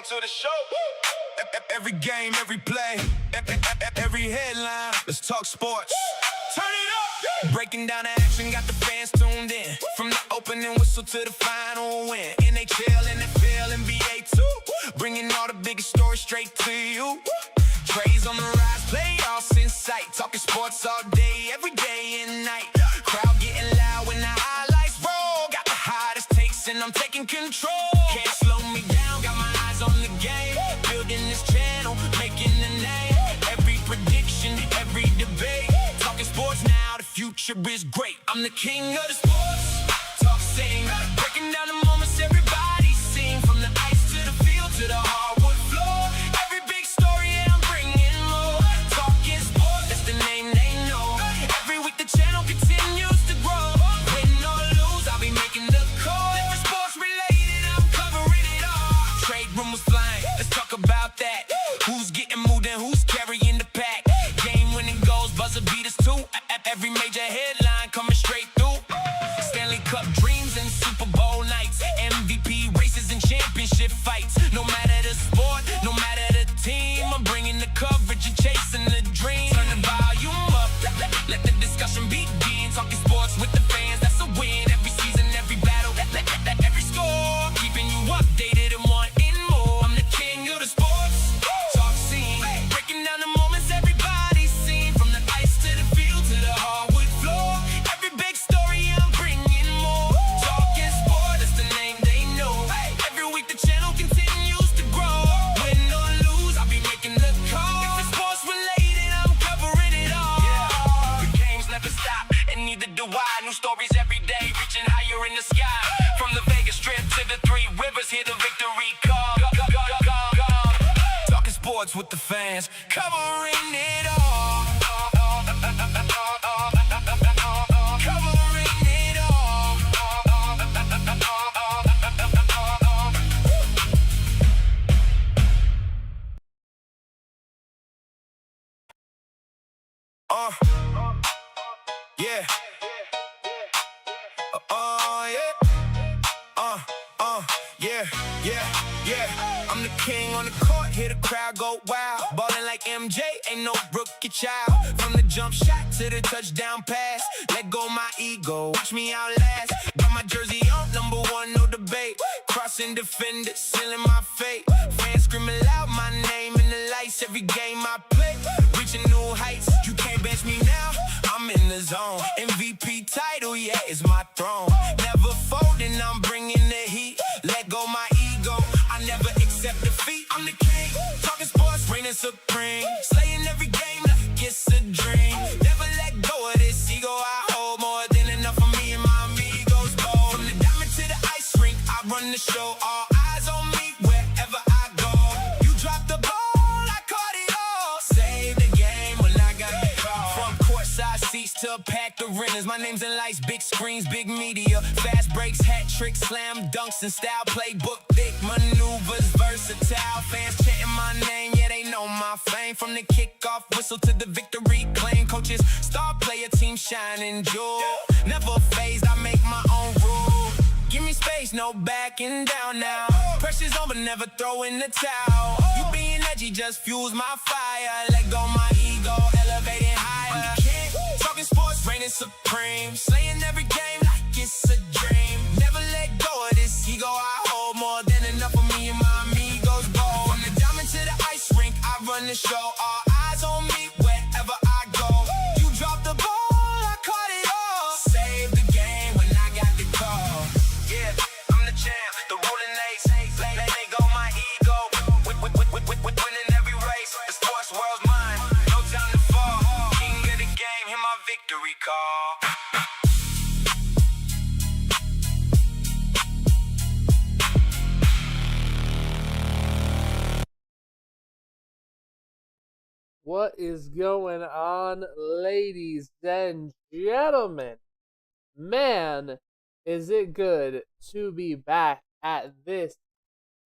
to the show. Every game, every play, every headline. Let's talk sports. Turn it up. Breaking down the action, got the fans tuned in. From the opening whistle to the final win. NHL, NFL, NBA too. Bringing all the biggest stories straight to you. Trades on the rise, playoffs in sight. Talking sports all day, every day and night. Crowd getting loud when the highlights roll. Got the hottest takes and I'm taking control. Can't slow me down, got my eyes on the game. Building this channel, making a name. Every prediction, every debate. Talking sports now, the future is great. I'm the king of the sports. Talk, sing, breaking down the moments everybody's seen. From the ice to the field to the hardwood floor. Every big story, yeah, I'm bringing more. Talking sports, that's the name they know. Every week the channel continues to grow. Win or lose, I'll be making the call. If it's sports related, I'm covering it all. Trade rumors flying, let's talk about that. Who's getting moved and who's carrying the pack? Game winning goals, buzzer beaters too. Every major headline coming straight through. Stanley Cup dreams and Super Bowl nights. MVP races and championship fights. No matter the sport, no matter the team, I'm bringing the coverage and chasing the dream. Turn the volume up, let the discussion begin. Talking sports with the fans, that's a win. Every season, every battle, every score. Keeping you updated and wanting more. I'm the king of the sports. Talk scene, breaking down the moments everybody's seen. From the ice to the field to the hardwood floor. Every big story, I'm bringing more. Talking sport, that's the name they know. Every week the channel continues to grow. Win or lose, I'll be making the call. If it's sports related, I'm covering it all. Yeah, the games never stop, and neither do I. New stories every day, reaching higher in the sky. From the Vegas Strip to the Three Rivers, hear the victory call. Talking sports with the fans, covering it all. Covering it all. Yeah. Yeah. I'm the king on the court, hear the crowd go wild. Ballin' like MJ, ain't no rookie child. From the jump shot to the touchdown pass. Let go my ego, watch me outlast. Got my jersey on, number one, no debate. Crossing defenders, sealing my fate. Fans screaming loud my name in the lights. Every game I play, reaching new heights. You can't bench me now, I'm in the zone. MVP title, yeah, it's my throne. Never folding, I'm bringing the heat. Let go my ego, I never accept defeat. I'm the king, talking sports, reigning supreme. Slaying every game like it's a dream. Never let go of this ego I hold. More than enough for me and my amigos bold. From the diamond to the ice rink, I run the show. All eyes on me wherever I go. You dropped the ball, I caught it all. Save the game when I got the call. From courtside seats to packed arenas. My name's in lights, big screens, big media. Fast breaks, hat tricks, slam dunks, and style playbook. Thick maneuvers, versatile. Fans chanting my name, yeah, they know my fame. From the kickoff whistle to the victory claim. Coaches, star player, team shining jewel. Never phased, I make my own rule. Give me space, no backing down now. Pressure's on, but never throw in the towel. You being edgy just fuels my fire. Let go my ego, elevating higher. I'm the king, talking sports, reigning supreme. Slaying every game like it's a dream. Never let go of this ego I hold. More than enough for me and my amigos bold. From the diamond to the ice rink, I run the show. All eyes on me wherever I go. You dropped the ball, I caught it all. Save the game when I got the call. Yeah, I'm the champ, the ruling ace. Let go my ego. Winning every race. The sports world's mine. No time to fall. King of the game, hear my victory call. What is going on, ladies and gentlemen? Man, is it good to be back at this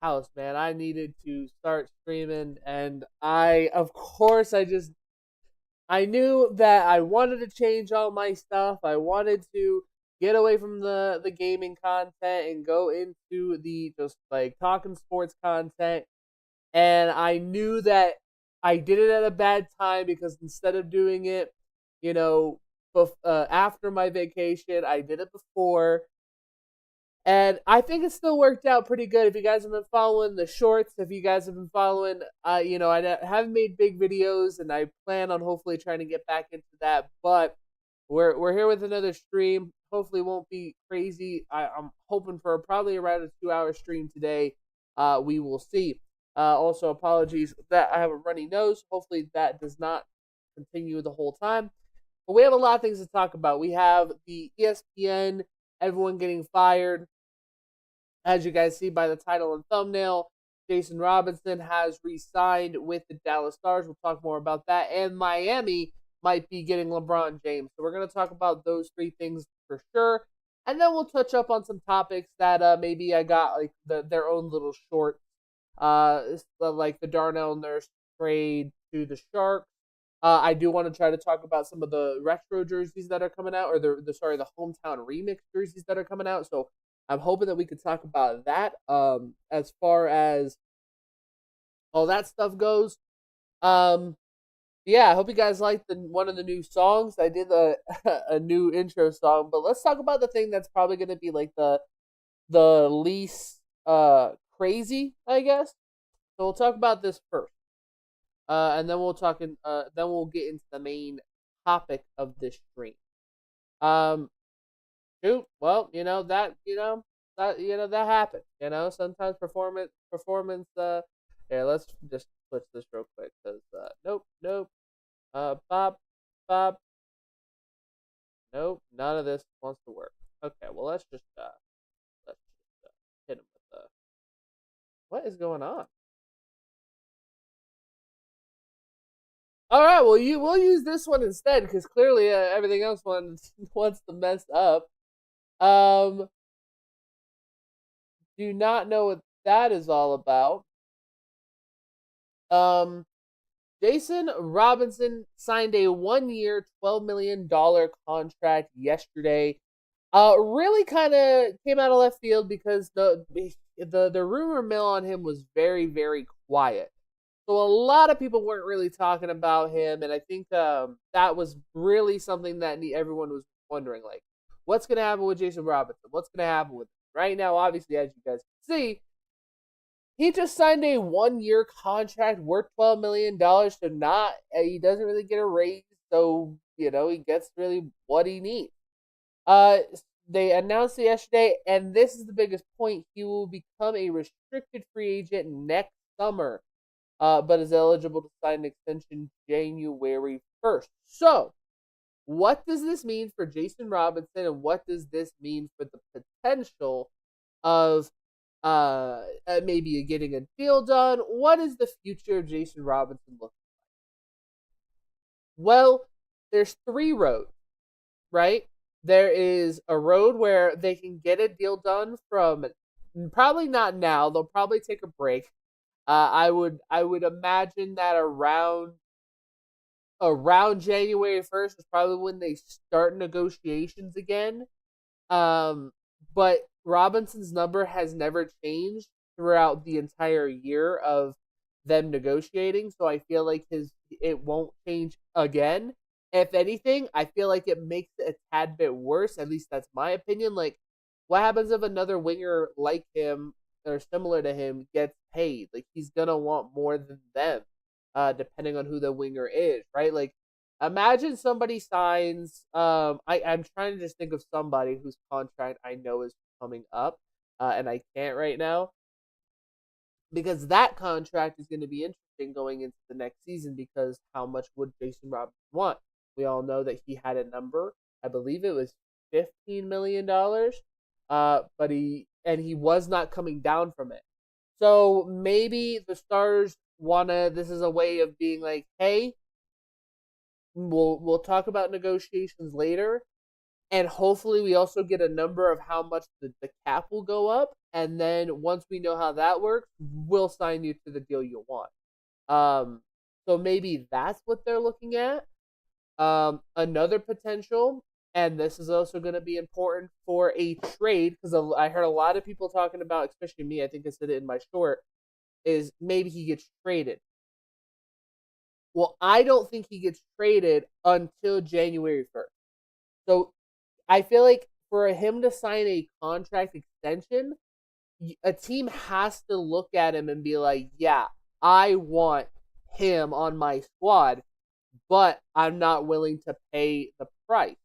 house, man. I needed to start streaming, and I knew that I wanted to change all my stuff. I wanted to get away from the gaming content and go into the just like talking sports content. And I knew that I did it at a bad time because instead of doing it, you know, after my vacation, I did it before. And I think it still worked out pretty good. If you guys have been following the shorts, if you guys have been following, I haven't made big videos, and I plan on hopefully trying to get back into that. But we're here with another stream. Hopefully, it won't be crazy. I'm hoping for probably around a 2-hour stream today. We will see. Also, apologies that I have a runny nose. Hopefully, that does not continue the whole time. But we have a lot of things to talk about. We have the ESPN, everyone getting fired. As you guys see by the title and thumbnail, Jason Robinson has re-signed with the Dallas Stars. We'll talk more about that. And Miami might be getting LeBron James. So we're going to talk about those three things for sure. And then we'll touch up on some topics that maybe I got like their own little short, like the Darnell Nurse trade to the Sharks. I do want to try to talk about some of the retro jerseys that are coming out, or the hometown remix jerseys that are coming out. So I'm hoping that we could talk about that. As far as all that stuff goes, yeah, I hope you guys liked one of the new songs. I did a new intro song, but let's talk about the thing that's probably going to be like the least crazy, I guess. So we'll talk about this first. And then then we'll get into the main topic of this stream. Shoot, well, that happened. Sometimes performance. Here, let's just switch this real quick because nope. Bob, nope, none of this wants to work. Okay, well let's just hit him with the. What is going on? All right, well, we'll use this one instead because clearly everything else wants to mess up. Do not know what that is all about. Jason Robinson signed a 1-year, $12 million contract yesterday. Really kind of came out of left field because the rumor mill on him was very, very quiet. So a lot of people weren't really talking about him, and I think that was really something that everyone was wondering, like, what's going to happen with Jason Robinson? What's going to happen with him? Right now, obviously, as you guys can see, he just signed a 1-year contract worth $12 million. So he doesn't really get a raise, so he gets really what he needs. They announced it yesterday, and this is the biggest point: he will become a restricted free agent next summer. But is eligible to sign an extension January 1st. So, what does this mean for Jason Robinson, and what does this mean for the potential of maybe getting a deal done? What is the future of Jason Robinson looking like? Well, there's 3 roads, right? There is a road where they can get a deal done from, probably not now, they'll probably take a break. I would imagine that around January 1st is probably when they start negotiations again. But Robinson's number has never changed throughout the entire year of them negotiating, so I feel like it won't change again. If anything, I feel like it makes it a tad bit worse. At least that's my opinion. Like, what happens if another winger like him or similar to him gets paid? Like, he's gonna want more than them, depending on who the winger is, right? Like, imagine somebody signs. I'm trying to just think of somebody whose contract I know is coming up, and I can't right now because that contract is going to be interesting going into the next season. Because how much would Jason Robinson want? We all know that he had a number. I believe it was $15 million. But he was not coming down from it. So maybe the Stars this is a way of being like, hey, we'll talk about negotiations later, and hopefully we also get a number of how much the cap will go up, and then once we know how that works, we'll sign you to the deal you want. So maybe that's what they're looking at. Another potential, and this is also going to be important for a trade, because I heard a lot of people talking about, especially me, I think I said it in my short, is maybe he gets traded. Well, I don't think he gets traded until January 1st. So I feel like for him to sign a contract extension, a team has to look at him and be like, yeah, I want him on my squad, but I'm not willing to pay the price.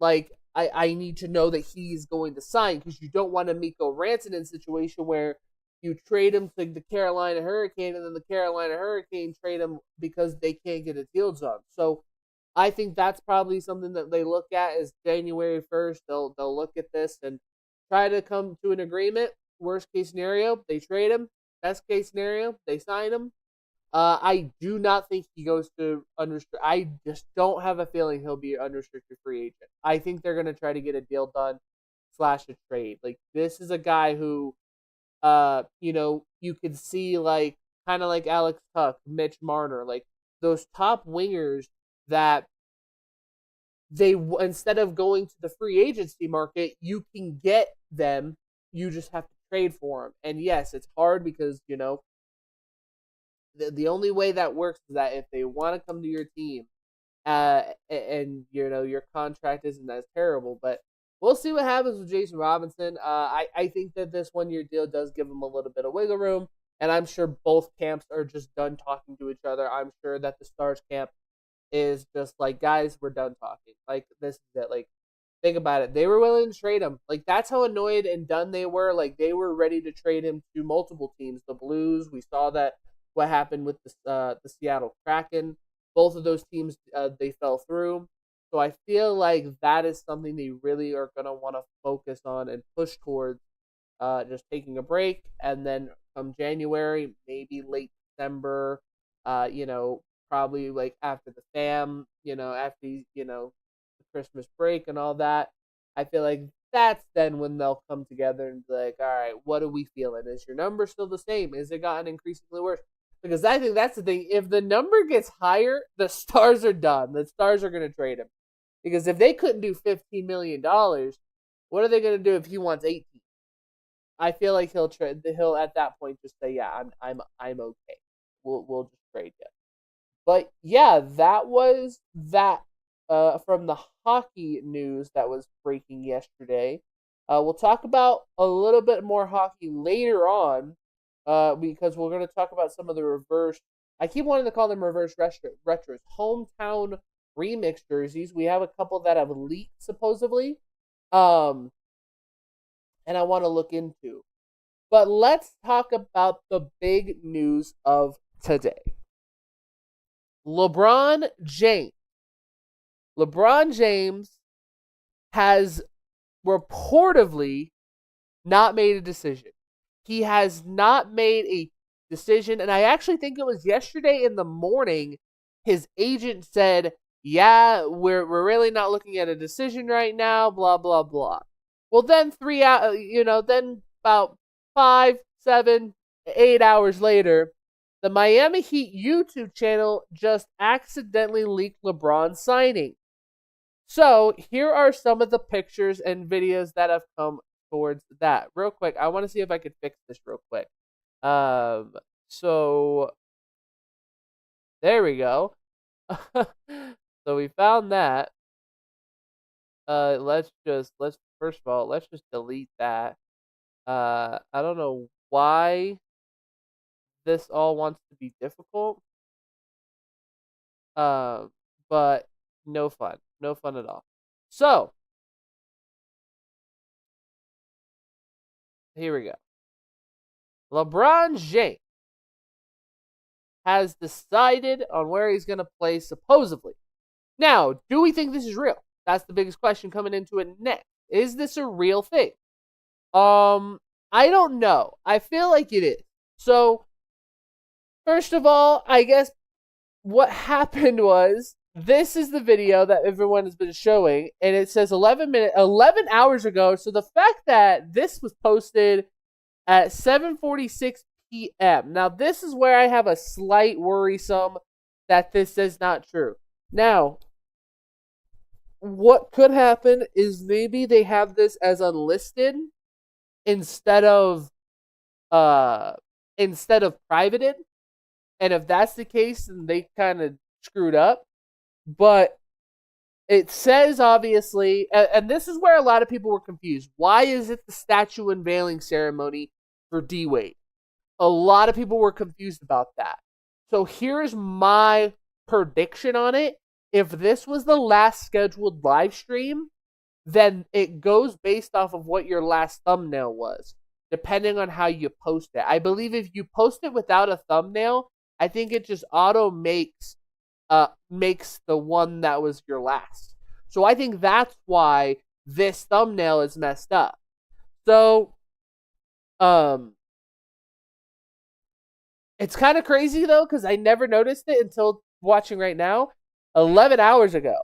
Like, I need to know that he's going to sign, because you don't want a Mikko Rantanen situation where you trade him to the Carolina Hurricane and then the Carolina Hurricane trade him because they can't get a deal done. So I think that's probably something that they look at is January 1st. They'll look at this and try to come to an agreement. Worst case scenario, they trade him. Best case scenario, they sign him. I do not think he goes to unrestricted. I just don't have a feeling he'll be an unrestricted free agent. I think they're going to try to get a deal done / a trade. Like, this is a guy who, you could see, like, kind of like Alex Tuch, Mitch Marner, like those top wingers that they, instead of going to the free agency market, you can get them. You just have to trade for them. And yes, it's hard because, the only way that works is that if they want to come to your team, and your contract isn't as terrible, but we'll see what happens with Jason Robinson. I think that this 1-year deal does give him a little bit of wiggle room, and I'm sure both camps are just done talking to each other. I'm sure that the Stars camp is just like, guys, we're done talking. Like, this is it. Like, think about it. They were willing to trade him. Like, that's how annoyed and done they were. Like, they were ready to trade him to multiple teams. The Blues, we saw that what happened with the Seattle Kraken. Both of those teams, they fell through. So I feel like that is something they really are going to want to focus on and push towards, just taking a break. And then come January, maybe late December, probably like after the fam, after, the Christmas break and all that. I feel like that's then when they'll come together and be like, all right, what are we feeling? Is your number still the same? Is it gotten increasingly worse? Because I think that's the thing. If the number gets higher, the Stars are done. The Stars are going to trade him. Because if they couldn't do $15 million, what are they going to do if he wants 18? I feel like he'll at that point just say, yeah, I'm okay. We'll just trade you. But yeah, that was that from the hockey news that was breaking yesterday. We'll talk about a little bit more hockey later on, because we're going to talk about some of the reverse. I keep wanting to call them reverse retros. Hometown remix jerseys. We have a couple that have leaked supposedly, and I want to look into. But let's talk about the big news of today. LeBron James. LeBron James has reportedly not made a decision. He has not made a decision, and I actually think it was yesterday in the morning, his agent said, yeah, we're really not looking at a decision right now, blah, blah, blah. Well, then then about 5, 7, 8 hours later, the Miami Heat YouTube channel just accidentally leaked LeBron signing. So here are some of the pictures and videos that have come towards that. Real quick, I want to see if I could fix this real quick. So there we go. So we found that. Let's first of all, let's just delete that. I don't know why this all wants to be difficult. But no fun at all. So here we go. LeBron James has decided on where he's going to play, supposedly. Now, do we think this is real? That's the biggest question coming into it next. Is this a real thing? I don't know. I feel like it is. So, first of all, I guess what happened was, this is the video that everyone has been showing, and it says 11 hours ago. So the fact that this was posted at 7:46 p.m. Now, this is where I have a slight worrisome that this is not true. Now, what could happen is maybe they have this as unlisted instead of instead of privated. And if that's the case, then they kind of screwed up. But it says, obviously, and this is where a lot of people were confused. Why is it the statue unveiling ceremony for D-Wade? A lot of people were confused about that. So here's my prediction on it. If this was the last scheduled live stream, then it goes based off of what your last thumbnail was, depending on how you post it. I believe if you post it without a thumbnail, I think it just auto makes the one that was your last. So I think that's why this thumbnail is messed up. So, it's kind of crazy though, because I never noticed it until watching right now, 11 hours ago.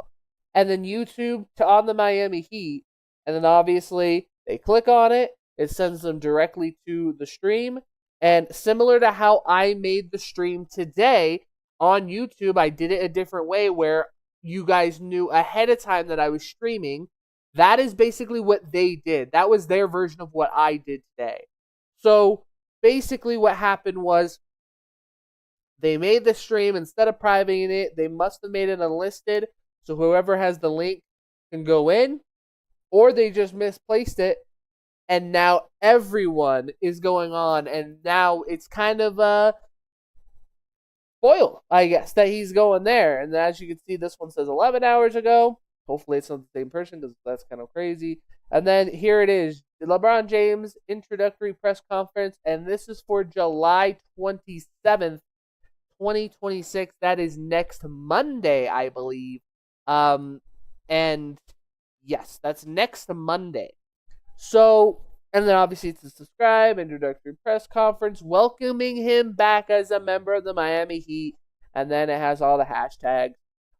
And then YouTube on the Miami Heat, and then obviously they click on it, it sends them directly to the stream. And similar to how I made the stream today on YouTube, I did it a different way where you guys knew ahead of time that I was streaming. That is basically what they did. That was their version of what I did today. So basically what happened was they made the stream, instead of privating it, they must have made it unlisted. So whoever has the link can go in, or they just misplaced it, and now everyone is going on, and now it's kind of a foil, I guess, that he's going there. And as you can see, this one says 11 hours ago. Hopefully it's not the same person, because that's kind of crazy. And then here it is, the LeBron James introductory press conference, and this is for July 27th, 2026. That is next Monday, I believe. And yes, that's next Monday. So, and then obviously it's a subscribe, introductory press conference, welcoming him back as a member of the Miami Heat, and then it has all the hashtags.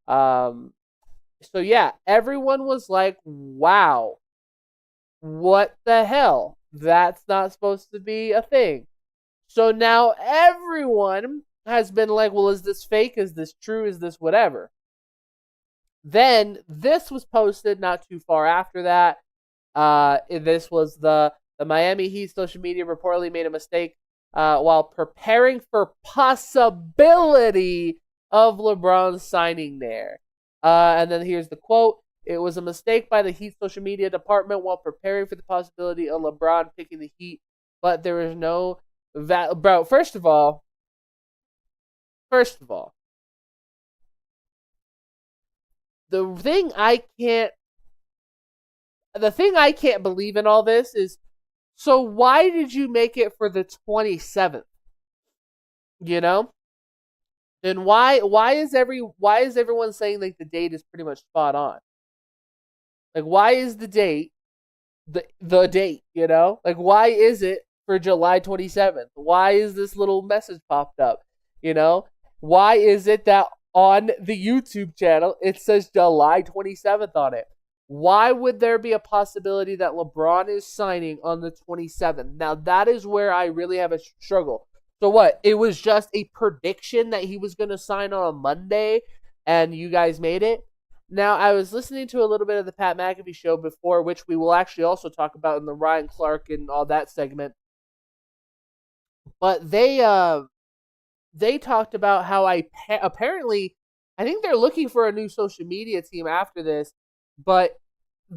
So yeah, everyone was like, wow, what the hell? That's not supposed to be a thing. So now everyone has been like, well, is this fake? Is this true? Is this whatever? Then this was posted not too far after that. This was the Miami Heat social media reportedly made a mistake while preparing for possibility of LeBron signing there. And then here's the quote. It was a mistake by the Heat social media department while preparing for the possibility of LeBron picking the Heat, but there is no bro. First of all, the thing I can't believe in all this is, so why did you make it for the 27th? You know? Then why is everyone saying like the date is pretty much spot on? Like, why is the date the date, you know? Like, why is it for July 27th? Why is this little message popped up? You know? Why is it that on the YouTube channel it says July 27th on it? Why would there be a possibility that LeBron is signing on the 27th? Now, that is where I really have a struggle. So what? It was just a prediction that he was going to sign on a Monday, and you guys made it? Now, I was listening to a little bit of the Pat McAfee show before, which we will actually also talk about in the Ryan Clark and all that segment. But they talked about how apparently, I think they're looking for a new social media team after this, but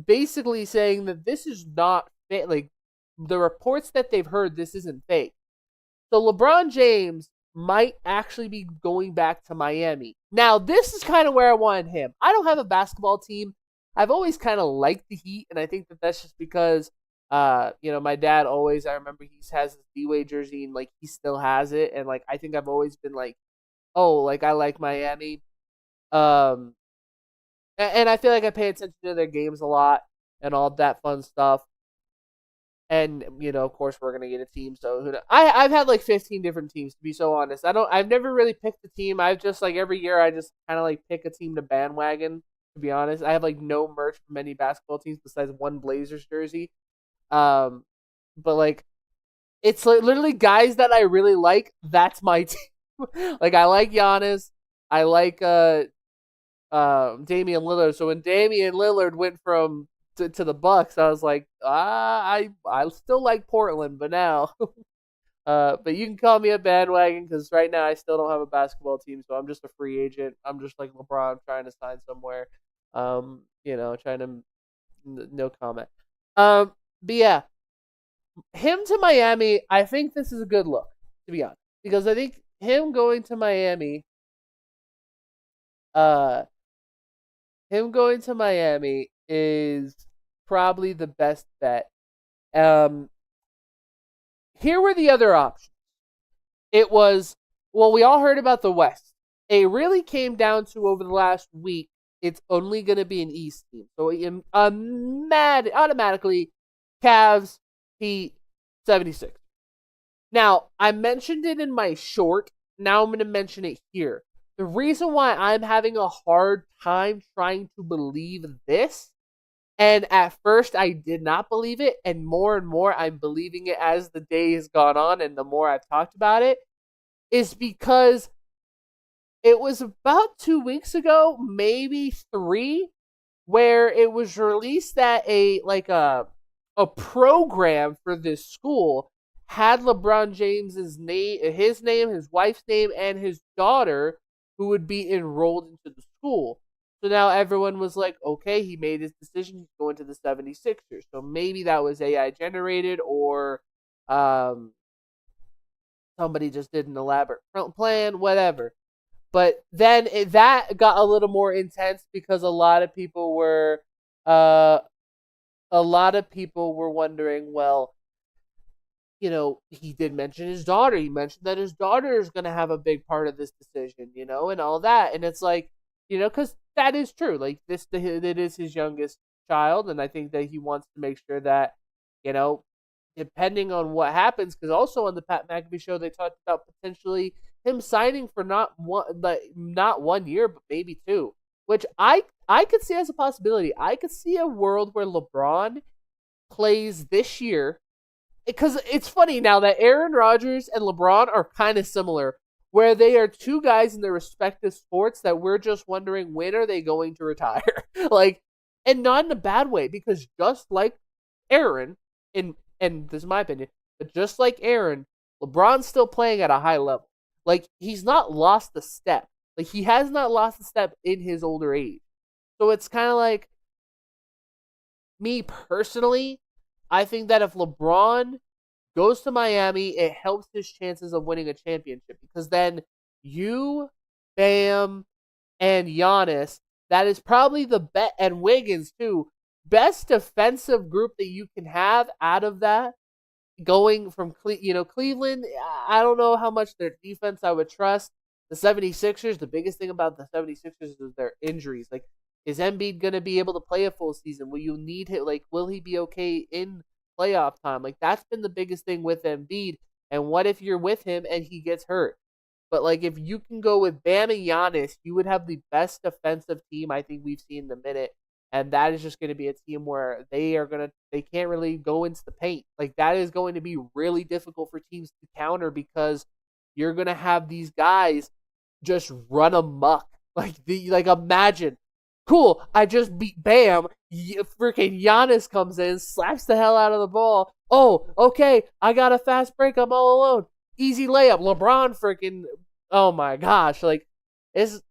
basically saying that this is not fake. Like, the reports that they've heard, this isn't fake. So LeBron James might actually be going back to Miami. Now, this is kind of where I wanted him. I don't have a basketball team. I've always kind of liked the Heat, and I think that that's just because, my dad always, I remember he has his D-Wade jersey, and, like, he still has it, and, like, I think I've always been like, oh, like, I like Miami. And I feel like I pay attention to their games a lot and all that fun stuff. And, of course, we're going to get a team. So I've had like 15 different teams, to be so honest. I've never really picked a team. I've just like every year I just kind of like pick a team to bandwagon, to be honest. I have like no merch from any basketball teams besides one Blazers jersey. But like, it's like literally guys that I really like. That's my team. Like, I like Giannis. I like Damian Lillard. So when Damian Lillard went from to the Bucks, I was like, I still like Portland, but now But you can call me a bandwagon because right now I still don't have a basketball team, so I'm just a free agent. I'm just like LeBron trying to sign somewhere. Trying to no comment. But yeah, him to Miami, I think this is a good look, to be honest, because I think him going to Miami, uh, him going to Miami is probably the best bet. Um, Here were the other options. It was, well, we all heard about the West. It really came down to over the last week, it's only going to be an East team. So automatically, Cavs, Heat, 76. Now, I mentioned it in my short. Now I'm going to mention it here. The reason why I'm having a hard time trying to believe this, and at first I did not believe it, and more I'm believing it as the day has gone on and the more I've talked about it, is because it was about 2 weeks ago, maybe 3, where it was released that a program for this school had LeBron James's name, his wife's name, and his daughter, who would be enrolled into the school. So now everyone was like, okay, he made his decision. He's going to the 76ers. So maybe that was AI generated, or somebody just did an elaborate plan, whatever. But then that got a little more intense because a lot of people were wondering, well, he did mention his daughter. He mentioned that his daughter is going to have a big part of this decision, and all that. And it's like, because that is true. Like it is his youngest child, and I think that he wants to make sure that, depending on what happens, because also on the Pat McAfee show they talked about potentially him signing for not 1 year, but maybe 2, which I could see as a possibility. I could see a world where LeBron plays this year, because it's funny now that Aaron Rodgers and LeBron are kind of similar, where they are two guys in their respective sports that we're just wondering when are they going to retire, and not in a bad way, because just like Aaron, and this is my opinion, but just like Aaron, LeBron's still playing at a high level. Like, he's not lost a step. Like, he has not lost a step in his older age. So it's kind of like, me personally, I think that if LeBron goes to Miami, it helps his chances of winning a championship. Because then you, Bam, and Giannis, that is probably the bet, and Wiggins too, best defensive group that you can have out of that. Going from Cleveland, I don't know how much their defense I would trust. The 76ers, the biggest thing about the 76ers is their injuries. Like, is Embiid going to be able to play a full season? Will you need him? Like, will he be okay in playoff time? Like, that's been the biggest thing with Embiid. And what if you're with him and he gets hurt? But, like, if you can go with Bam and Giannis, you would have the best defensive team I think we've seen in the minute. And that is just going to be a team where they can't really go into the paint. Like, that is going to be really difficult for teams to counter, because you're going to have these guys just run amok. Like, imagine, cool, I just beat Bam. Freaking Giannis comes in, slaps the hell out of the ball. Oh, okay, I got a fast break. I'm all alone. Easy layup. LeBron freaking, oh my gosh. Like, this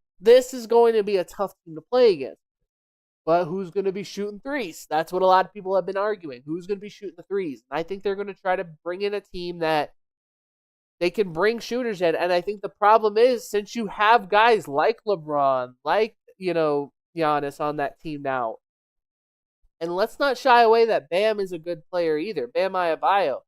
is going to be a tough team to play against. But who's going to be shooting threes? That's what a lot of people have been arguing. Who's going to be shooting the threes? And I think they're going to try to bring in a team that they can bring shooters in. And I think the problem is, since you have guys like LeBron, like, Giannis on that team now, and let's not shy away that Bam is a good player either. Bam Adebayo.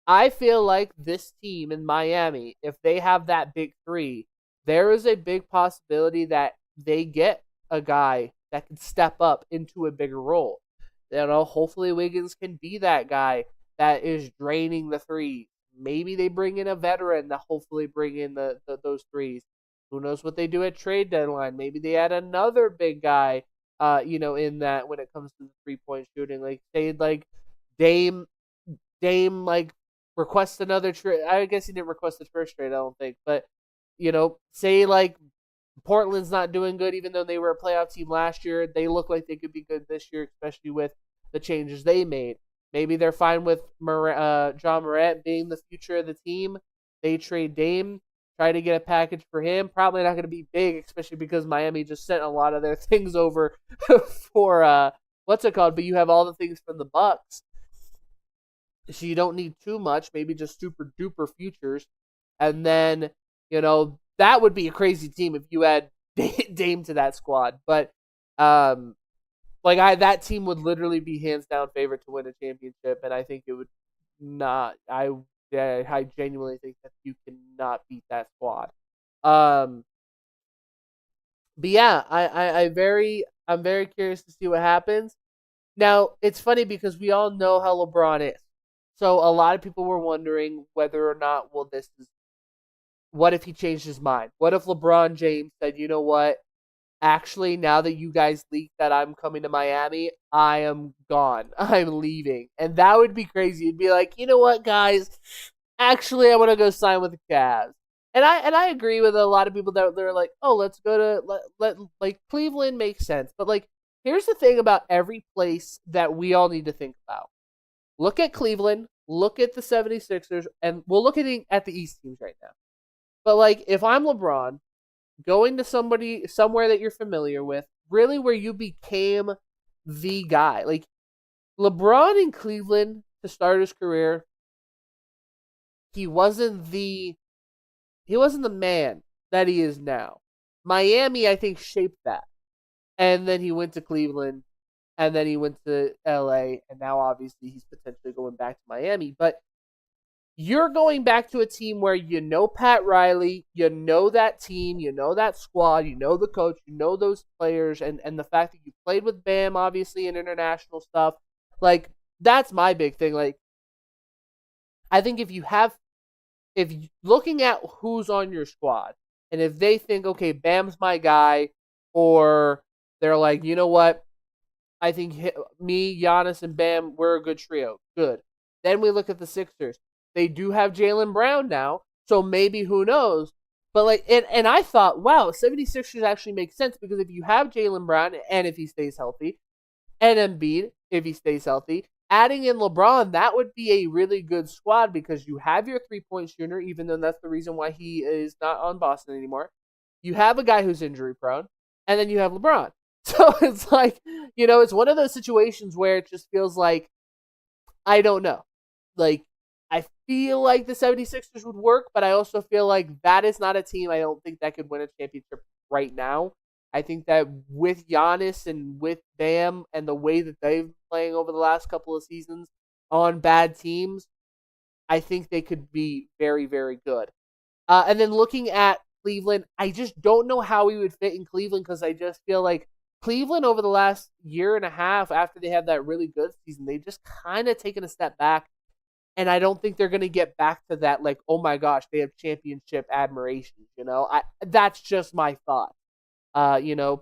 I feel like this team in Miami, if they have that big three, there is a big possibility that they get a guy that can step up into a bigger role. Hopefully Wiggins can be that guy that is draining the three. Maybe they bring in a veteran that hopefully bring in those threes. Who knows what they do at trade deadline? Maybe they add another big guy, in that when it comes to the 3-point shooting. Like, say, like, Dame, like, request another trade. I guess he didn't request the first trade, I don't think. But, say, like, Portland's not doing good, even though they were a playoff team last year. They look like they could be good this year, especially with the changes they made. Maybe they're fine with John Morant being the future of the team. They trade Dame, try to get a package for him. Probably not going to be big, especially because Miami just sent a lot of their things over for what's it called? But you have all the things from the Bucks, so you don't need too much. Maybe just super duper futures, and then that would be a crazy team if you add Dame to that squad. But that team would literally be hands down favorite to win a championship, and I think it would not. I genuinely think that you cannot beat that squad. But yeah, I'm very curious to see what happens. Now it's funny because we all know how LeBron is, so a lot of people were wondering whether or not what if he changed his mind? What if LeBron James said, you know what? Actually, now that you guys leaked that I'm coming to Miami, I am gone. I'm leaving. And that would be crazy. It'd be like, you know what, guys? Actually, I want to go sign with the Cavs. And I agree with a lot of people that they're like, oh, let's go to Cleveland makes sense. But here's the thing about every place that we all need to think about. Look at Cleveland, look at the 76ers, and we'll look at the East teams right now. But if I'm LeBron, going to somewhere that you're familiar with, really where you became the guy. LeBron in Cleveland to start his career, he wasn't the man that he is now. Miami, I think, shaped that. And then he went to Cleveland, and then he went to LA, and now obviously he's potentially going back to Miami. But you're going back to a team where you know Pat Riley, you know that team, you know that squad, you know the coach, you know those players, and the fact that you played with Bam, obviously, in international stuff. That's my big thing. I think if looking at who's on your squad, and if they think, okay, Bam's my guy, or they're like, you know what, I think me, Giannis, and Bam, we're a good trio. Good. Then we look at the Sixers. They do have Jaylen Brown now, so maybe, who knows? But and I thought, wow, 76ers actually make sense because if you have Jaylen Brown, and if he stays healthy, and Embiid, if he stays healthy, adding in LeBron, that would be a really good squad because you have your 3-point shooter, even though that's the reason why he is not on Boston anymore. You have a guy who's injury prone, and then you have LeBron. So it's it's one of those situations where it just feels like, I don't know. I feel like the 76ers would work, but I also feel like that is not a team I don't think that could win a championship right now. I think that with Giannis and with Bam and the way that they've been playing over the last couple of seasons on bad teams, I think they could be very, very good. And then looking at Cleveland, I just don't know how he would fit in Cleveland because I just feel like Cleveland over the last year and a half after they had that really good season, they just kind of taken a step back. And I don't think they're going to get back to that, oh my gosh, they have championship admiration, that's just my thought.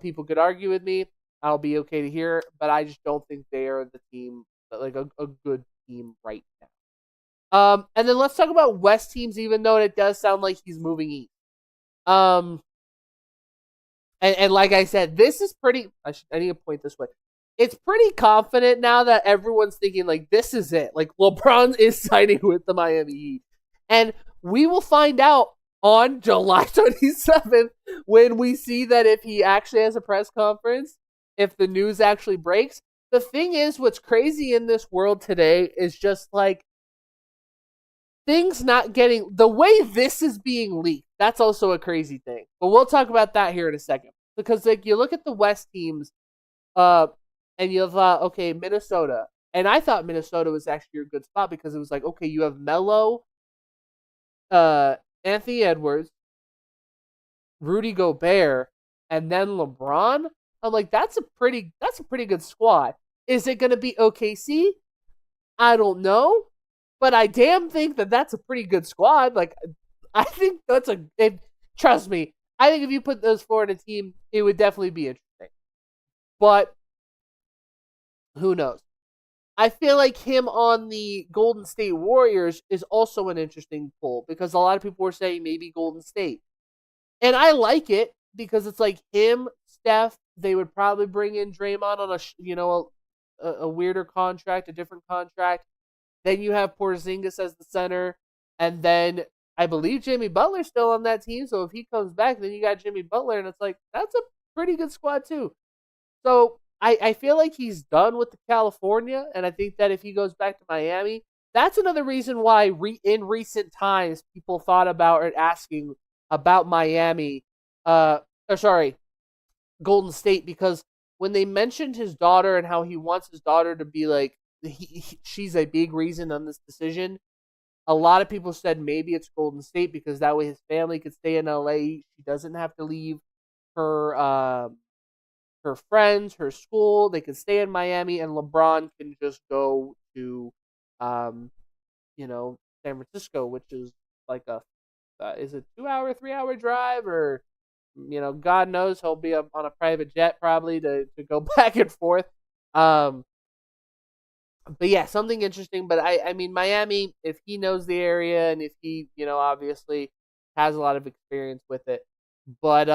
People could argue with me. I'll be okay to hear, but I just don't think they are the team, a good team right now. And then let's talk about West teams, even though it does sound like he's moving east. And like I said, this is pretty, I need to point this way. It's pretty confident now that everyone's thinking, this is it. LeBron is signing with the Miami Heat. And we will find out on July 27th when we see that if he actually has a press conference, if the news actually breaks. The thing is, what's crazy in this world today is just, things not getting... The way this is being leaked, that's also a crazy thing. But we'll talk about that here in a second. Because, you look at the West teams... and you thought, okay, Minnesota. And I thought Minnesota was actually a good spot because it was okay, you have Melo, Anthony Edwards, Rudy Gobert, and then LeBron. I'm like, that's a pretty good squad. Is it going to be OKC? I don't know. But I damn think that that's a pretty good squad. I think trust me, I think if you put those four in a team, it would definitely be interesting. But who knows? I feel like him on the Golden State Warriors is also an interesting pull because a lot of people were saying maybe Golden State. And I like it because it's him, Steph, they would probably bring in Draymond on a weirder contract, a different contract. Then you have Porzingis as the center, and then I believe Jimmy Butler's still on that team. So if he comes back, then you got Jimmy Butler, and it's like that's a pretty good squad too. So I feel like he's done with the California, and I think that if he goes back to Miami, that's another reason why in recent times people thought about or asking about Miami, or sorry, Golden State, because when they mentioned his daughter and how he wants his daughter to be like she's a big reason on this decision. A lot of people said maybe it's Golden State because that way his family could stay in LA. She doesn't have to leave her her friends, her school. They can stay in Miami, and LeBron can just go to San Francisco, which is like a is a 2 hour, 3 hour drive, or God knows he'll be on a private jet probably to go back and forth. But yeah, something interesting. But I mean, Miami, if he knows the area and if he, obviously has a lot of experience with it. But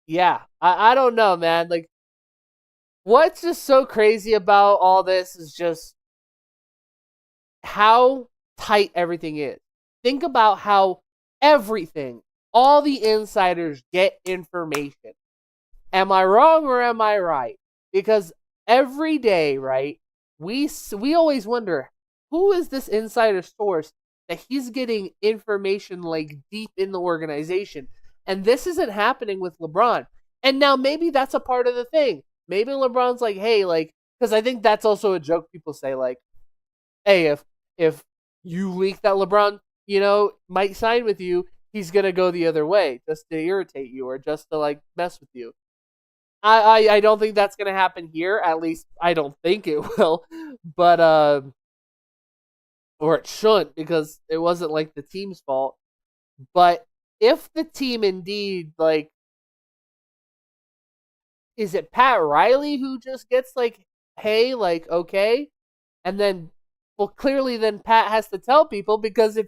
yeah, I don't know, man. Like, what's just so crazy about all this is just how tight everything is. Think about how everything, all the insiders get information. Am I wrong or am I right? Because every day, right, we always wonder, who is this insider source that he's getting information like deep in the organization? And this isn't happening with LeBron. And now maybe that's a part of the thing. Maybe LeBron's like, hey, like, because I think that's also a joke people say, like, hey, if you leak that LeBron, might sign with you, he's gonna go the other way just to irritate you or just to like mess with you. I don't think that's gonna happen here. At least I don't think it will. But or it shouldn't, because it wasn't like the team's fault. But if the team indeed, like, is it Pat Riley who just gets like, hey, like, okay, and then, well, clearly then Pat has to tell people, because if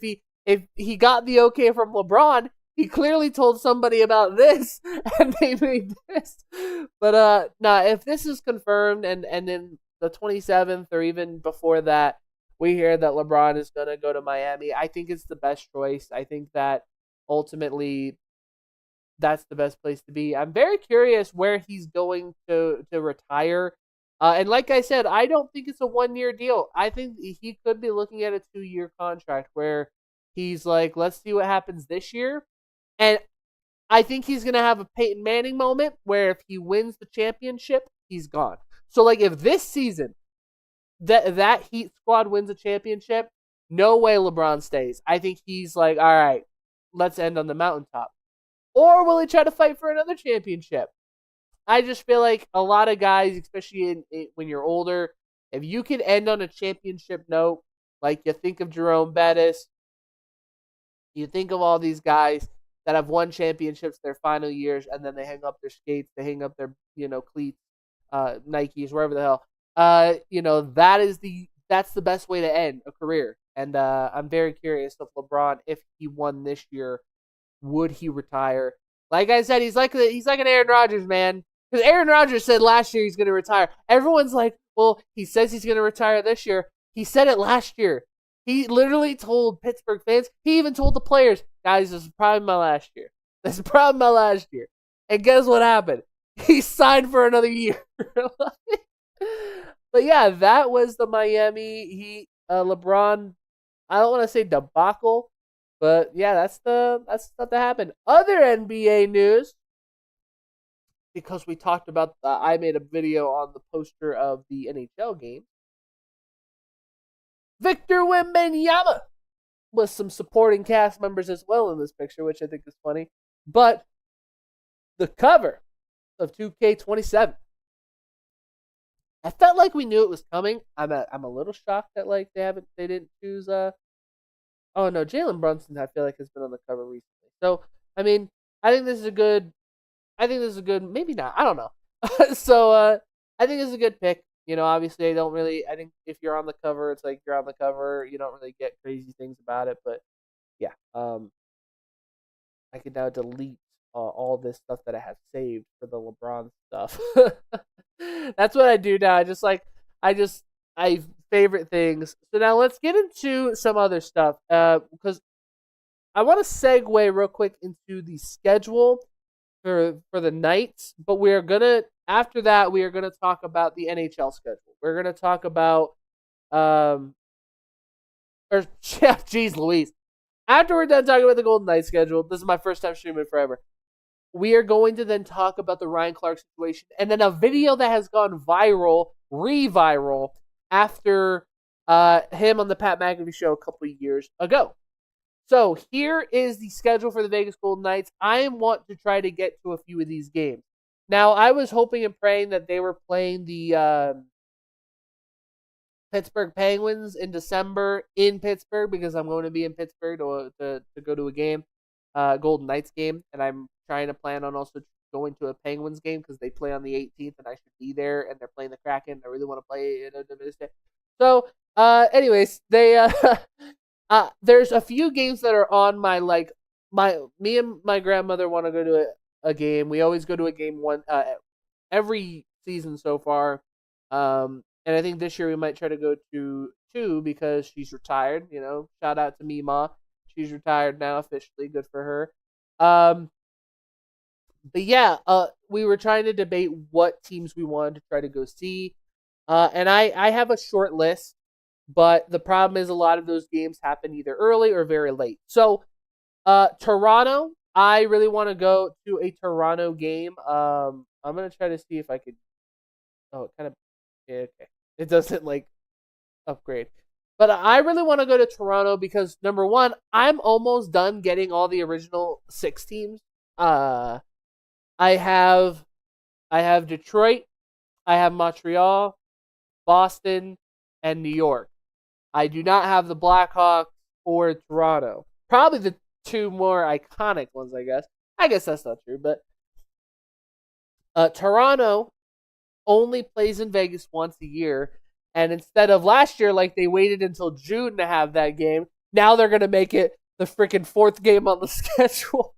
he got the okay from LeBron, he clearly told somebody about this and they made this. But if this is confirmed and then the 27th or even before that, we hear that LeBron is going to go to Miami, I think it's the best choice. I think that ultimately that's the best place to be. I'm very curious where he's going to retire. And like I said, I don't think it's a 1-year deal. I think he could be looking at a 2-year contract where he's like, let's see what happens this year. And I think he's going to have a Peyton Manning moment where if he wins the championship, he's gone. So, like, if this season that Heat squad wins a championship, no way LeBron stays. I think he's like, all right, let's end on the mountaintop. Or will he try to fight for another championship? I just feel like a lot of guys, especially when you're older, if you can end on a championship note, like you think of Jerome Bettis, you think of all these guys that have won championships their final years, and then they hang up their skates, they hang up their cleats, Nikes, wherever the hell. That's the best way to end a career. And I'm very curious of LeBron, if he won this year, would he retire? Like I said, he's like an Aaron Rodgers, man. Because Aaron Rodgers said last year he's going to retire. Everyone's like, well, he says he's going to retire this year. He said it last year. He literally told Pittsburgh fans, he even told the players, guys, this is probably my last year. This is probably my last year. And guess what happened? He signed for another year. But yeah, that was the Miami Heat LeBron, I don't want to say debacle, but yeah, that's stuff that happened. Other NBA news, because we talked about, I made a video on the poster of the NHL game. Victor Wembanyama with some supporting cast members as well in this picture, which I think is funny. But the cover of 2K27, I felt like we knew it was coming. I'm a little shocked that like they didn't choose. Oh no, Jalen Brunson, I feel like, has been on the cover recently. So I mean, I think this is a good. Maybe not. I don't know. So I think this is a good pick. Obviously, I think if you're on the cover, it's like you're on the cover. You don't really get crazy things about it. But yeah, I can now delete all this stuff that I have saved for the LeBron stuff. That's what I do now. I favorite things. So now let's get into some other stuff because I want to segue real quick into the schedule for the Knights, but we're gonna after that we are gonna talk about the NHL schedule. We're gonna talk about or yeah, geez Louise. After we're done talking about the Golden Knights schedule, this is my first time streaming forever. We are going to then talk about the Ryan Clark situation and then a video that has gone viral, re-viral, after him on the Pat McAfee show a couple of years ago. So here is the schedule for the Vegas Golden Knights. I want to try to get to a few of these games. Now, I was hoping and praying that they were playing the Pittsburgh Penguins in December in Pittsburgh because I'm going to be in Pittsburgh to go to a game, Golden Knights game, and I'm trying to plan on also going to a Penguins game because they play on the 18th and I should be there, and they're playing the Kraken. I really want to play in Minnesota. So, anyways, they there's a few games that are on my me and my grandmother want to go to a game. We always go to a game every season so far. And I think this year we might try to go to 2 because she's retired, Shout out to me, Ma. She's retired now officially. Good for her. But yeah, we were trying to debate what teams we wanted to try to go see. And I have a short list. But the problem is a lot of those games happen either early or very late. So, Toronto, I really want to go to a Toronto game. I'm going to try to see if I could. Oh, it kind of. Yeah, okay. It doesn't, upgrade. But I really want to go to Toronto because, number one, I'm almost done getting all the original 6 teams. I have Detroit, I have Montreal, Boston, and New York. I do not have the Blackhawks or Toronto. Probably the 2 more iconic ones, I guess. I guess that's not true, but Toronto only plays in Vegas once a year, and instead of last year, they waited until June to have that game, now they're going to make it the freaking 4th game on the schedule,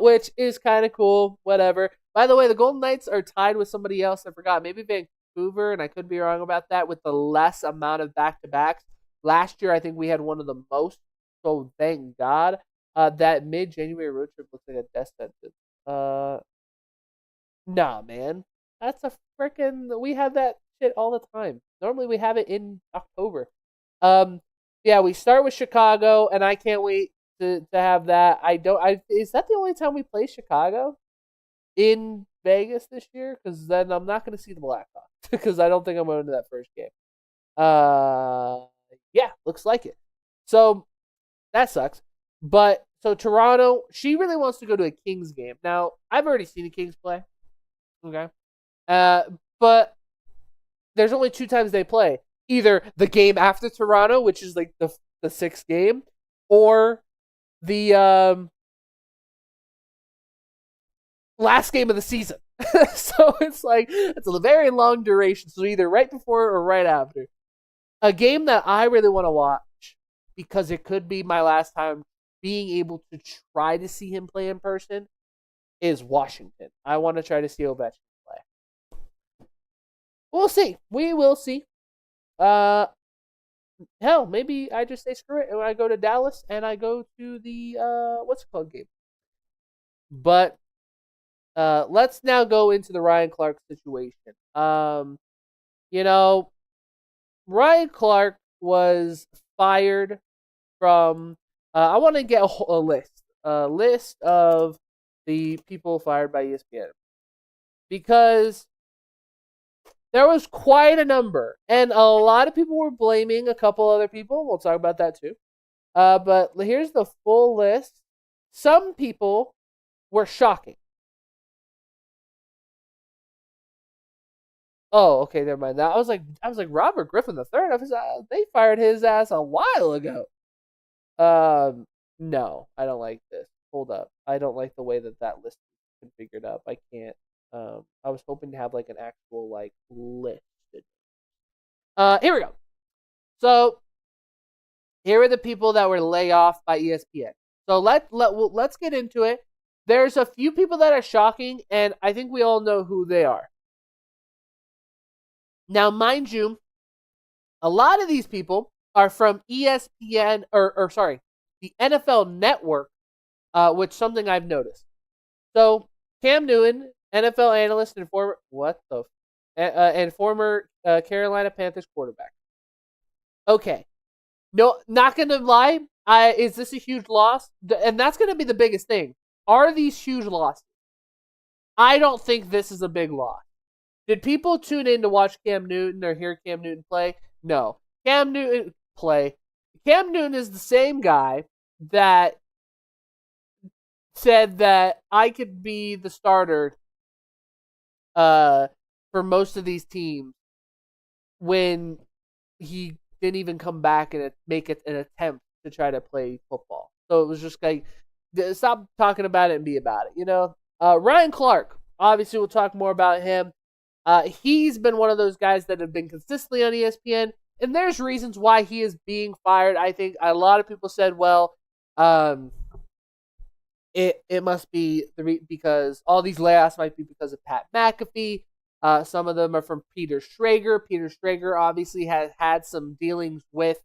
which is kind of cool, whatever. By the way, the Golden Knights are tied with somebody else, I forgot, maybe Vancouver, and I could be wrong about that, with the less amount of back-to-backs. Last year, I think we had one of the most, so thank God. That mid-January road trip looks like a death sentence. Nah, man. That's a freaking... We have that shit all the time. Normally, we have it in October. Yeah, we start with Chicago, and I can't wait to have that. Is that the only time we play Chicago in Vegas this year? Because then I'm not going to see the Blackhawks because I don't think I'm going to that first game. Yeah, looks like it. So that sucks. But so Toronto, she really wants to go to a Kings game. Now I've already seen the Kings play. Okay, but there's only 2 times they play. Either the game after Toronto, which is the 6th game, or the last game of the season. So it's a very long duration. So either right before or right after. A game that I really want to watch because it could be my last time being able to try to see him play in person is Washington. I want to try to see Ovechkin play. We'll see. We will see. Hell, maybe I just say screw it and I go to Dallas and I go to the what's it called game. But let's now go into the Ryan Clark situation. Ryan Clark was fired from. I want to get a list of the people fired by ESPN because there was quite a number, and a lot of people were blaming a couple other people. We'll talk about that too. But here's the full list. Some people were shocking. Oh, okay, never mind. That I was like Robert Griffin III. They fired his ass a while ago. No, I don't like this. Hold up, I don't like the way that list is configured up. I can't. I was hoping to have an actual list. Here we go. So here are the people that were laid off by ESPN. So let's get into it. there's a few people that are shocking, and I think we all know who they are. Now, mind you, a lot of these people are from ESPN, or sorry, the NFL Network, which is something I've noticed. So, Cam Newton, NFL analyst and former Carolina Panthers quarterback. Okay, no, not gonna lie. Is this a huge loss? And that's gonna be the biggest thing. Are these huge losses? I don't think this is a big loss. Did people tune in to watch Cam Newton or hear Cam Newton play? No. Cam Newton is the same guy that said that I could be the starter for most of these teams when he didn't even come back and make it an attempt to try to play football. So it was just like, stop talking about it and be about it, you know? Ryan Clark, obviously we'll talk more about him. He's been one of those guys that have been consistently on ESPN, and there's reasons why he is being fired. I think a lot of people said, well, it must be because all these layoffs might be because of Pat McAfee. Some of them are from Peter Schrager. Peter Schrager obviously has had some dealings with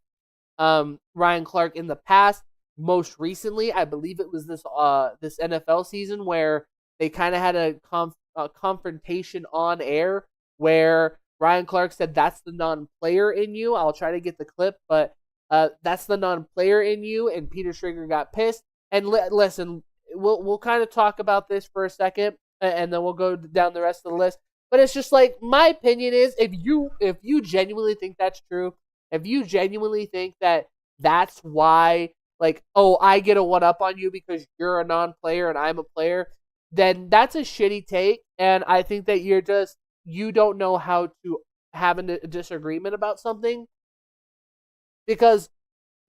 Ryan Clark in the past. Most recently, I believe it was this NFL season where they kind of had a confrontation on air where Ryan Clark said, "That's the non-player in you." I'll try to get the clip, but that's the non-player in you, and Peter Schrager got pissed. And listen, we'll kind of talk about this for a second, and then we'll go down the rest of the list. But it's just like, my opinion is, if you genuinely think that's true, if you genuinely think that that's why, like, oh, I get a one-up on you because you're a non-player and I'm a player, then that's a shitty take. And I think that you don't know how to have a disagreement about something, because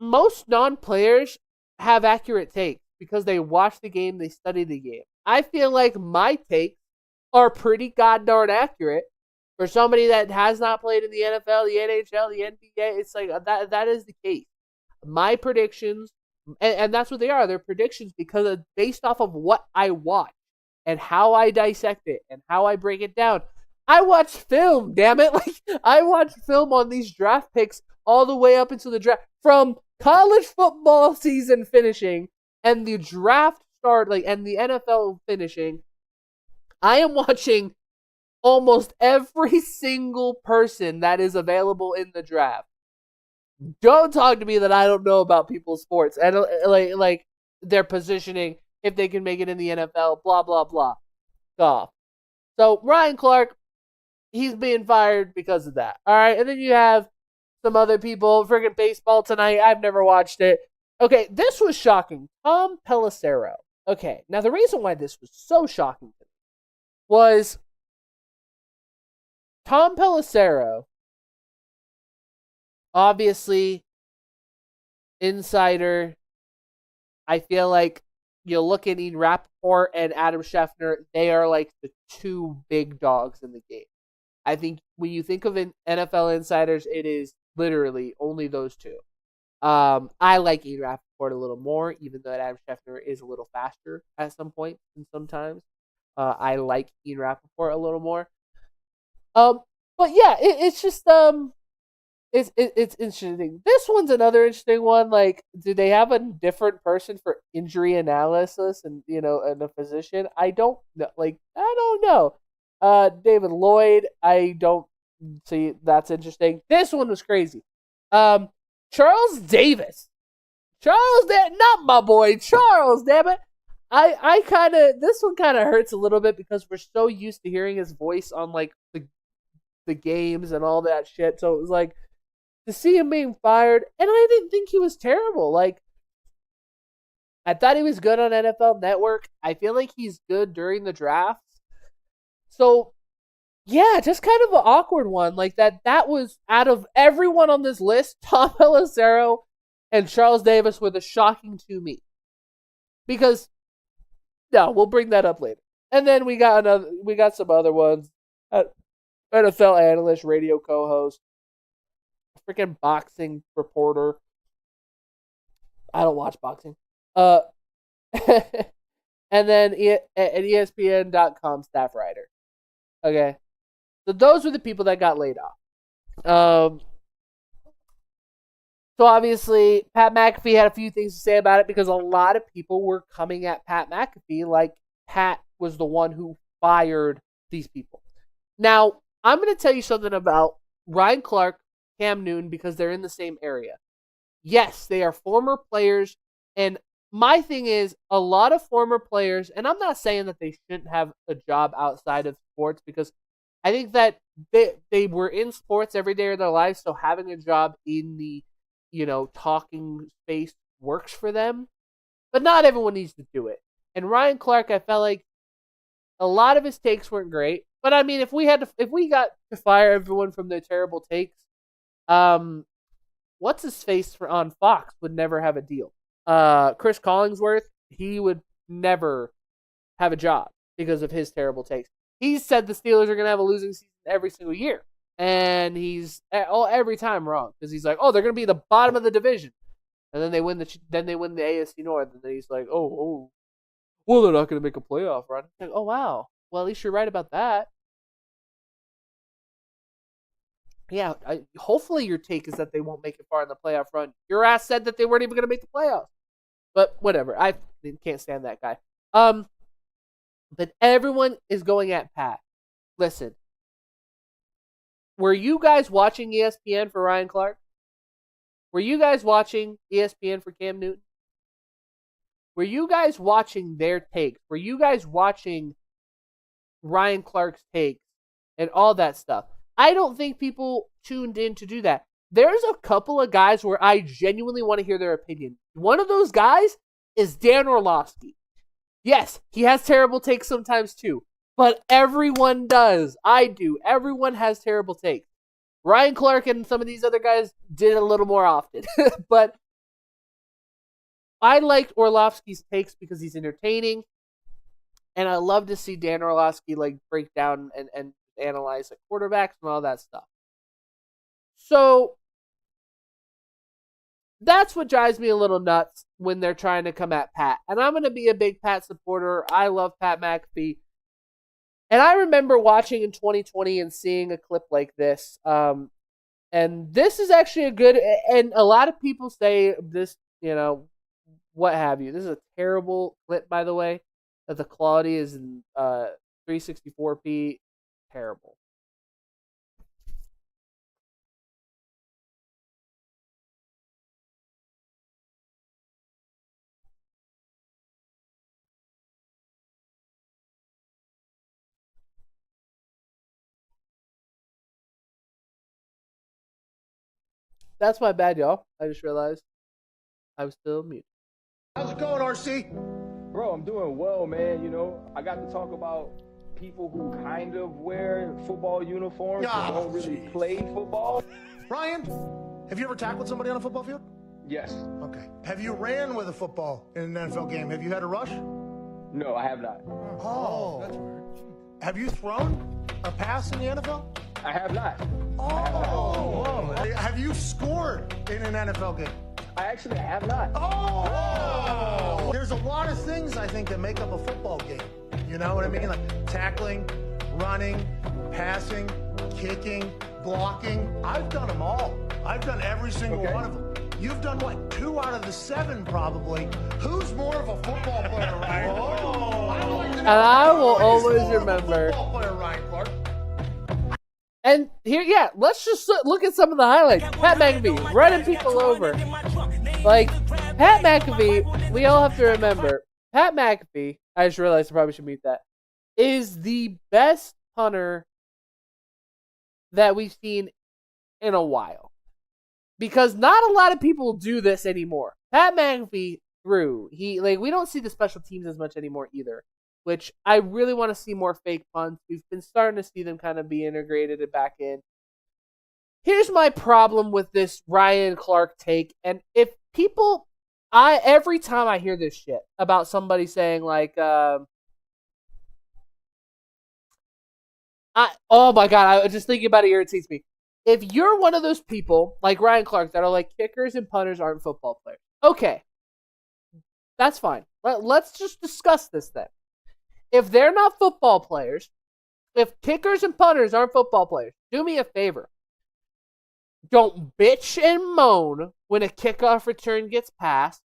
most non-players have accurate takes because they watch the game, they study the game. I feel like my takes are pretty goddamn accurate for somebody that has not played in the NFL, the NHL, the NBA. It's like that is the case. My predictions, and that's what they are. They're predictions because based off of what I watch and how I dissect it and how I break it down. I watch film, damn it. Like, I watch film on these draft picks all the way up until the draft, from college football season finishing and the draft start, like, and the NFL finishing. I am watching almost every single person that is available in the draft. Don't talk to me that I don't know about people's sports and like their positioning, if they can make it in the NFL, blah blah blah. Golf. So Ryan Clark, he's being fired because of that. All right, and then you have some other people. Friggin' baseball tonight. I've never watched it. Okay, this was shocking. Tom Pelissero. Okay, now the reason why this was so shocking to me was Tom Pelissero, obviously insider. I feel like you look at Ian Rappaport and Adam Schefter, they are like the two big dogs in the game. I think when you think of NFL insiders, it is literally only those two. I like Ian Rappaport a little more, even though Adam Schefter is a little faster at some point and sometimes. I like Ian Rappaport a little more. But yeah, it's just it's interesting. This one's another interesting one. Like, do they have a different person for injury analysis and and a physician? I don't know. Like, I don't know. David Lloyd, I don't see. That's interesting. This one was crazy. Charles Davis. Not my boy, Charles, damn it. I kind of, this one kind of hurts a little bit because we're so used to hearing his voice on like the games and all that shit. So it was like, to see him being fired, and I didn't think he was terrible. Like, I thought he was good on NFL Network. I feel like he's good during the drafts. So, yeah, just kind of an awkward one. Like, that was, out of everyone on this list, Tom Pelissero and Charles Davis were the shocking to me. Because, no, we'll bring that up later. And then we got some other ones. NFL analyst, radio co-host, freaking boxing reporter. I don't watch boxing. And and then an ESPN.com staff writer. Okay, so those were the people that got laid off. So obviously, Pat McAfee had a few things to say about it because a lot of people were coming at Pat McAfee like Pat was the one who fired these people. Now, I'm going to tell you something about Ryan Clark, Cam Newton, because they're in the same area. Yes, they are former players, and my thing is, a lot of former players, and I'm not saying that they shouldn't have a job outside of sports, because I think that they were in sports every day of their lives, so having a job in the talking space works for them, but not everyone needs to do it. And Ryan Clark, I felt like a lot of his takes weren't great, but I mean, if we got to fire everyone from their terrible takes, what's his face on Fox would never have a deal. Chris Collinsworth, he would never have a job because of his terrible takes. He said the Steelers are going to have a losing season every single year. And he's every time wrong because he's like, oh, they're going to be the bottom of the division, and then they win the AFC North, and then he's like, well, they're not going to make a playoff run. Like, oh wow, well at least you're right about that. Yeah, hopefully your take is that they won't make it far in the playoff run. Your ass said that they weren't even going to make the playoffs, but whatever. I can't stand that guy. But everyone is going at Pat. Listen. Were you guys watching ESPN for Ryan Clark? Were you guys watching ESPN for Cam Newton? Were you guys watching their takes? Were you guys watching Ryan Clark's takes and all that stuff? I don't think people tuned in to do that. There's a couple of guys where I genuinely want to hear their opinion. One of those guys is Dan Orlovsky. Yes, he has terrible takes sometimes too. But everyone does. I do. Everyone has terrible takes. Ryan Clark and some of these other guys did it a little more often. But I liked Orlovsky's takes because he's entertaining. And I love to see Dan Orlovsky break down and analyze quarterbacks and all that stuff. So that's what drives me a little nuts when they're trying to come at Pat. And I'm going to be a big Pat supporter. I love Pat McAfee. And I remember watching in 2020 and seeing a clip like this. And this is actually a good, and a lot of people say this, what have you. This is a terrible clip, by the way, that the quality is in 364p. Terrible. That's my bad, y'all. I just realized I was still muted. How's it going, RC? Bro, I'm doing well, man. I got to talk about people who kind of wear football uniforms but don't really play football. Ryan, have you ever tackled somebody on a football field? Yes. Okay. Have you ran with a football in an NFL game? Have you had a rush? No, I have not. Oh. That's weird. Have you thrown a pass in the NFL? I have not. Oh. Have you scored in an NFL game? I actually have not. Oh. There's a lot of things, I think, that make up a football game. You know what I mean? Like tackling, running, passing, kicking, blocking. I've done them all. I've done every single one of them. You've done what? 2 out of the 7 probably. Who's more of a football player, Ryan? And I will always remember. Football player, Ryan Clark. And here, let's just look at some of the highlights. Pat McAfee running people over. Pat McAfee, we all have to remember, Pat McAfee, I just realized I probably should mute that, is the best punter that we've seen in a while. Because not a lot of people do this anymore. Pat McAfee threw. We don't see the special teams as much anymore either, which I really want to see more fake punts. We've been starting to see them kind of be integrated back in. Here's my problem with this Ryan Clark take, and if people, every time I hear this shit about somebody saying oh my god, I just thinking about it irritates me. If you're one of those people like Ryan Clark that are like kickers and punters aren't football players, okay, That's fine. Let's just discuss this then. If they're not football players, if kickers and punters aren't football players, do me a favor. Don't bitch and moan when a kickoff return gets passed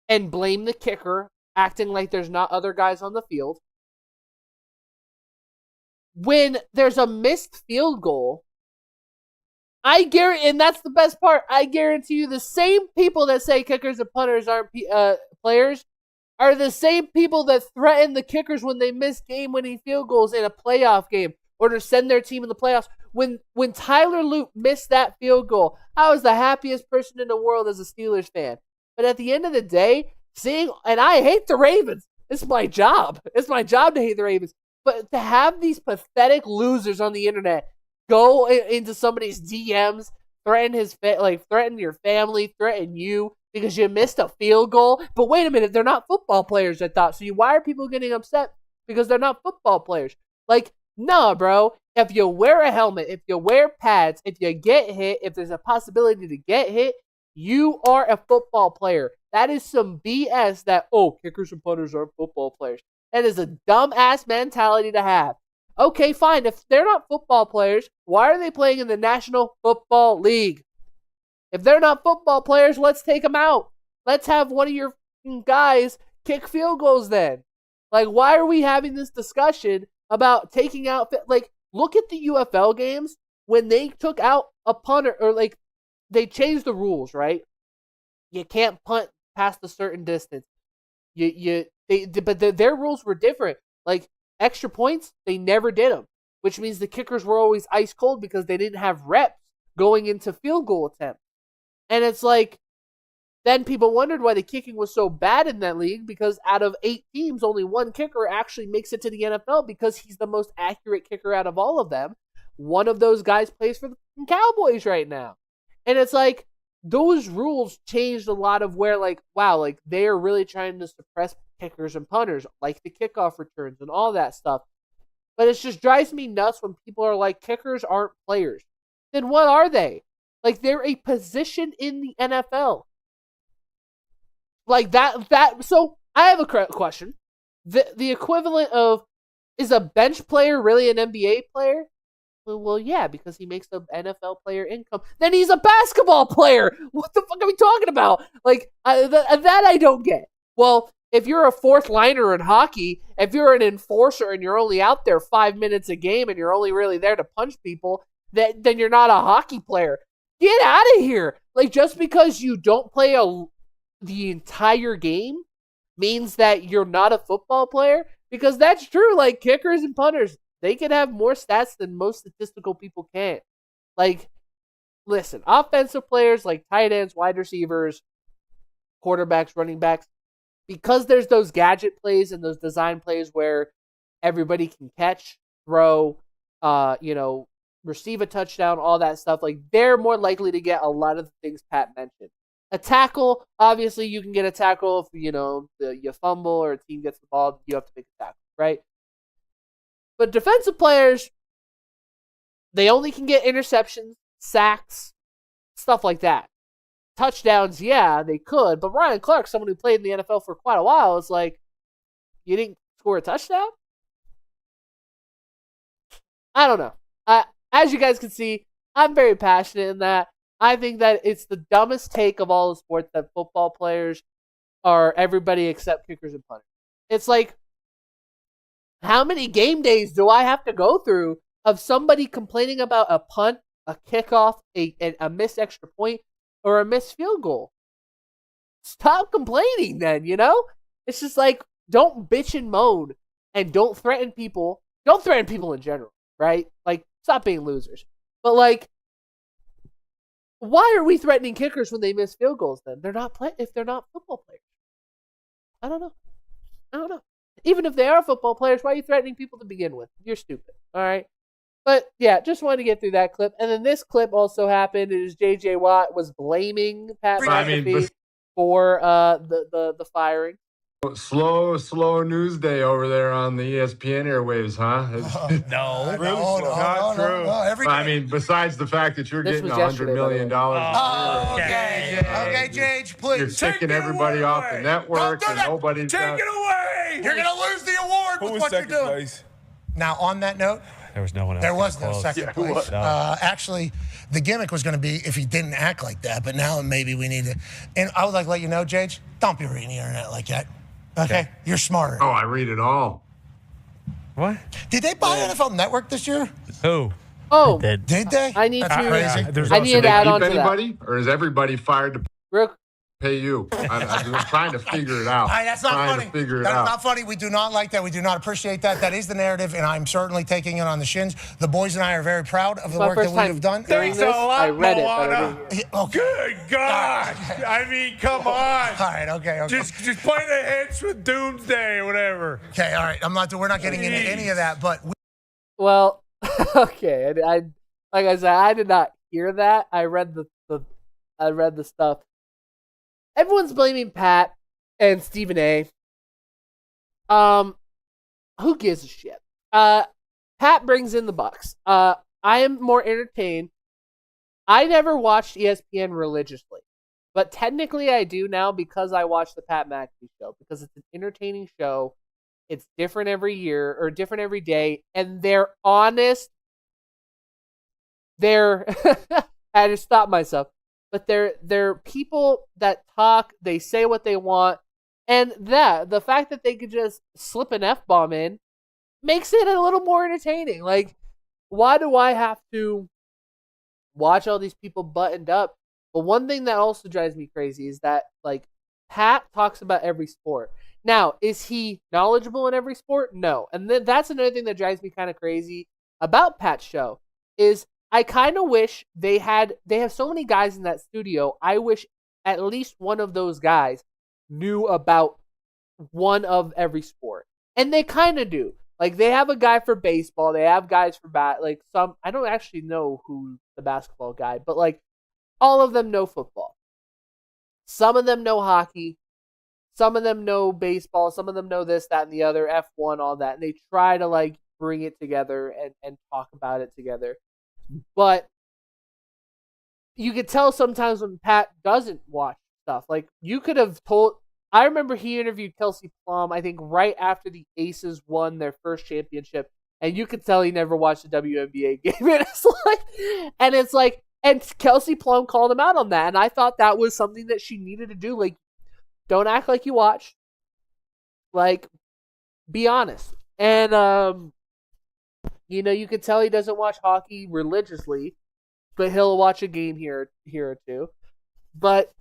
and blame the kicker, acting like there's not other guys on the field. When there's a missed field goal, I guarantee, and that's the best part, I guarantee you the same people that say kickers and punters aren't players are the same people that threaten the kickers when they miss game-winning field goals in a playoff game or to send their team in the playoffs. When Tyler Luke missed that field goal, I was the happiest person in the world as a Steelers fan. But at the end of the day, and I hate the Ravens. It's my job. It's my job to hate the Ravens. But to have these pathetic losers on the internet go into somebody's DMs, threaten your family, threaten you because you missed a field goal. But wait a minute, they're not football players, I thought. So why are people getting upset because they're not football players? Like, nah, bro. If you wear a helmet, if you wear pads, if you get hit, if there's a possibility to get hit, you are a football player. That is some BS that, kickers and punters aren't football players. That is a dumb-ass mentality to have. Okay, fine. If they're not football players, why are they playing in the National Football League? If they're not football players, let's take them out. Let's have one of your guys kick field goals then. Like, why are we having this discussion about taking out... Like, look at the UFL games when they took out a punter, or like, they changed the rules, right? You can't punt past a certain distance. But their rules were different. Like, extra points, they never did them, which means the kickers were always ice cold because they didn't have reps going into field goal attempts. And it's like, then people wondered why the kicking was so bad in that league, because out of 8 teams, only one kicker actually makes it to the NFL because he's the most accurate kicker out of all of them. One of those guys plays for the Cowboys right now. And it's like, those rules changed a lot of where, like, wow, like, they are really trying to suppress kickers and punters, like the kickoff returns and all that stuff. But it just drives me nuts when people are like, kickers aren't players. Then what are they? Like, they're a position in the NFL. Like, so I have a question. The equivalent of, is a bench player really an NBA player? Well, yeah, because he makes the NFL player income. Then he's a basketball player. What the fuck are we talking about? Like, that I don't get. Well, if you're a fourth liner in hockey, if you're an enforcer and you're only out there 5 minutes a game and you're only really there to punch people, then you're not a hockey player. Get out of here. Like, just because you don't play the entire game means that you're not a football player? Because that's true. Like, kickers and punters, they can have more stats than most statistical people can. Like, listen, offensive players like tight ends, wide receivers, quarterbacks, running backs, because there's those gadget plays and those design plays where everybody can catch, throw, receive a touchdown, all that stuff, like, they're more likely to get a lot of the things Pat mentioned. A tackle, obviously you can get a tackle if, you fumble or a team gets the ball, you have to make a tackle, right? But defensive players, they only can get interceptions, sacks, stuff like that. Touchdowns, yeah, they could, but Ryan Clark, someone who played in the NFL for quite a while, is like, you didn't score a touchdown? I don't know. As you guys can see, I'm very passionate in that. I think that it's the dumbest take of all the sports that football players are everybody except kickers and punters. It's like, how many game days do I have to go through of somebody complaining about a punt, a kickoff, a missed extra point, or a missed field goal? Stop complaining then, It's just like, don't bitch and moan, and don't threaten people. Don't threaten people in general, right? Like, stop being losers. But, like, why are we threatening kickers when they miss field goals then? If they're not football players. I don't know. Even if they are football players, why are you threatening people to begin with? You're stupid. All right? But, yeah, just wanted to get through that clip. And then this clip also happened. It is J.J. Watt was blaming Pat McAfee for the firing. Slow news day over there on the ESPN airwaves, huh? No, not true. Every I mean, besides the fact that you're This getting was $100 yesterday, million. Okay, Jage, please. You're kicking everybody off the network, Don't do and that. nobody's take got- it away. You're going to lose the award Who with was what you're second doing. place? Now, on that note, There was no one else. there was no close. second place. Actually, the gimmick was going to be if he didn't act like that, but now maybe we need to. And I would like to let you know, Jage, don't be reading the internet like that. Okay? You're smarter. Oh, I read it all. What? Did they buy NFL Network this year? Who? Oh, Did. Did they? I need That's to. crazy. There's I also need to Did they add keep on to that. anybody, or is everybody fired to Real, pay you? I'm trying to figure it out. All right, that's not Trying funny. to figure it That's out. not funny. We do not like that. We do not appreciate that. That is the narrative, and I'm certainly taking it on the shins. The boys and I are very proud of the my work that first we time have done. hearing Thanks this. a lot, I read it, but I Moana. didn't. Okay. Good God. I mean, come on. All right. Okay. Just play the hits with Doomsday or whatever. Okay. All right. We're not getting into any of that, but Well, okay. I like I said, I did not hear that. I read the stuff. Everyone's blaming Pat and Stephen A. Who gives a shit? Pat brings in the Bucks. I am more entertained. I never watched ESPN religiously, but technically I do now because I watch the Pat McAfee show because it's an entertaining show. It's different every year or different every day, and they're honest. They're I had to stop myself, but they're people that talk. They say what they want, and the fact that they could just slip an F-bomb in makes it a little more entertaining. Like, why do I have to watch all these people buttoned up? But one thing that also drives me crazy is that, like, Pat talks about every sport. Now, is he knowledgeable in every sport? No. And then that's another thing that drives me kind of crazy about Pat's show is I kind of wish they have so many guys in that studio. I wish at least one of those guys knew about one of every sport. And they kind of do. Like, they have a guy for baseball. They have guys for like some, I don't actually know who the basketball guy, but like all of them know football. Some of them know hockey. Some of them know baseball. Some of them know this, that, and the other, F1, all that. And they try to like bring it together and talk about it together. But you could tell sometimes when Pat doesn't watch stuff. Like, you could have told, I remember he interviewed Kelsey Plum, I think right after the Aces won their first championship, and you could tell he never watched a WNBA game. And Kelsey Plum called him out on that, and I thought that was something that she needed to do. Like, don't act like you watch. Like, be honest. And you could tell he doesn't watch hockey religiously, but he'll watch a game here or two. But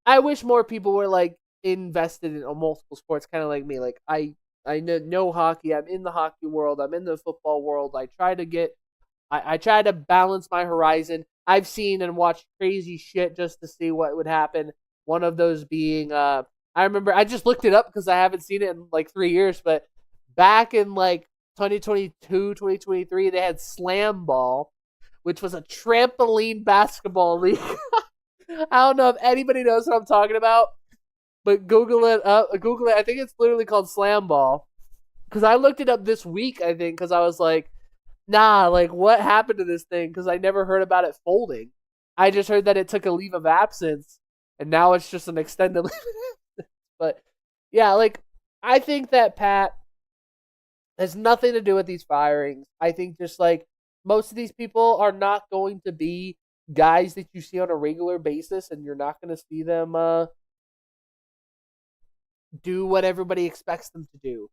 I wish more people were like invested in multiple sports, kind of like me. Like, I know hockey. I'm in the hockey world. I'm in the football world. I try to balance my horizon. I've seen and watched crazy shit just to see what would happen. One of those being, I remember, I just looked it up because I haven't seen it in like 3 years, but back in like 2022, 2023, they had Slam Ball, which was a trampoline basketball league. I don't know if anybody knows what I'm talking about, but Google it. I think it's literally called Slam Ball. Because I looked it up this week, I think, because I was like, nah, like, what happened to this thing? Because I never heard about it folding. I just heard that it took a leave of absence, and now it's just an extended leave of absence. But, yeah, like, I think that Pat has nothing to do with these firings. I think just, like, most of these people are not going to be guys that you see on a regular basis, and you're not going to see them do what everybody expects them to do.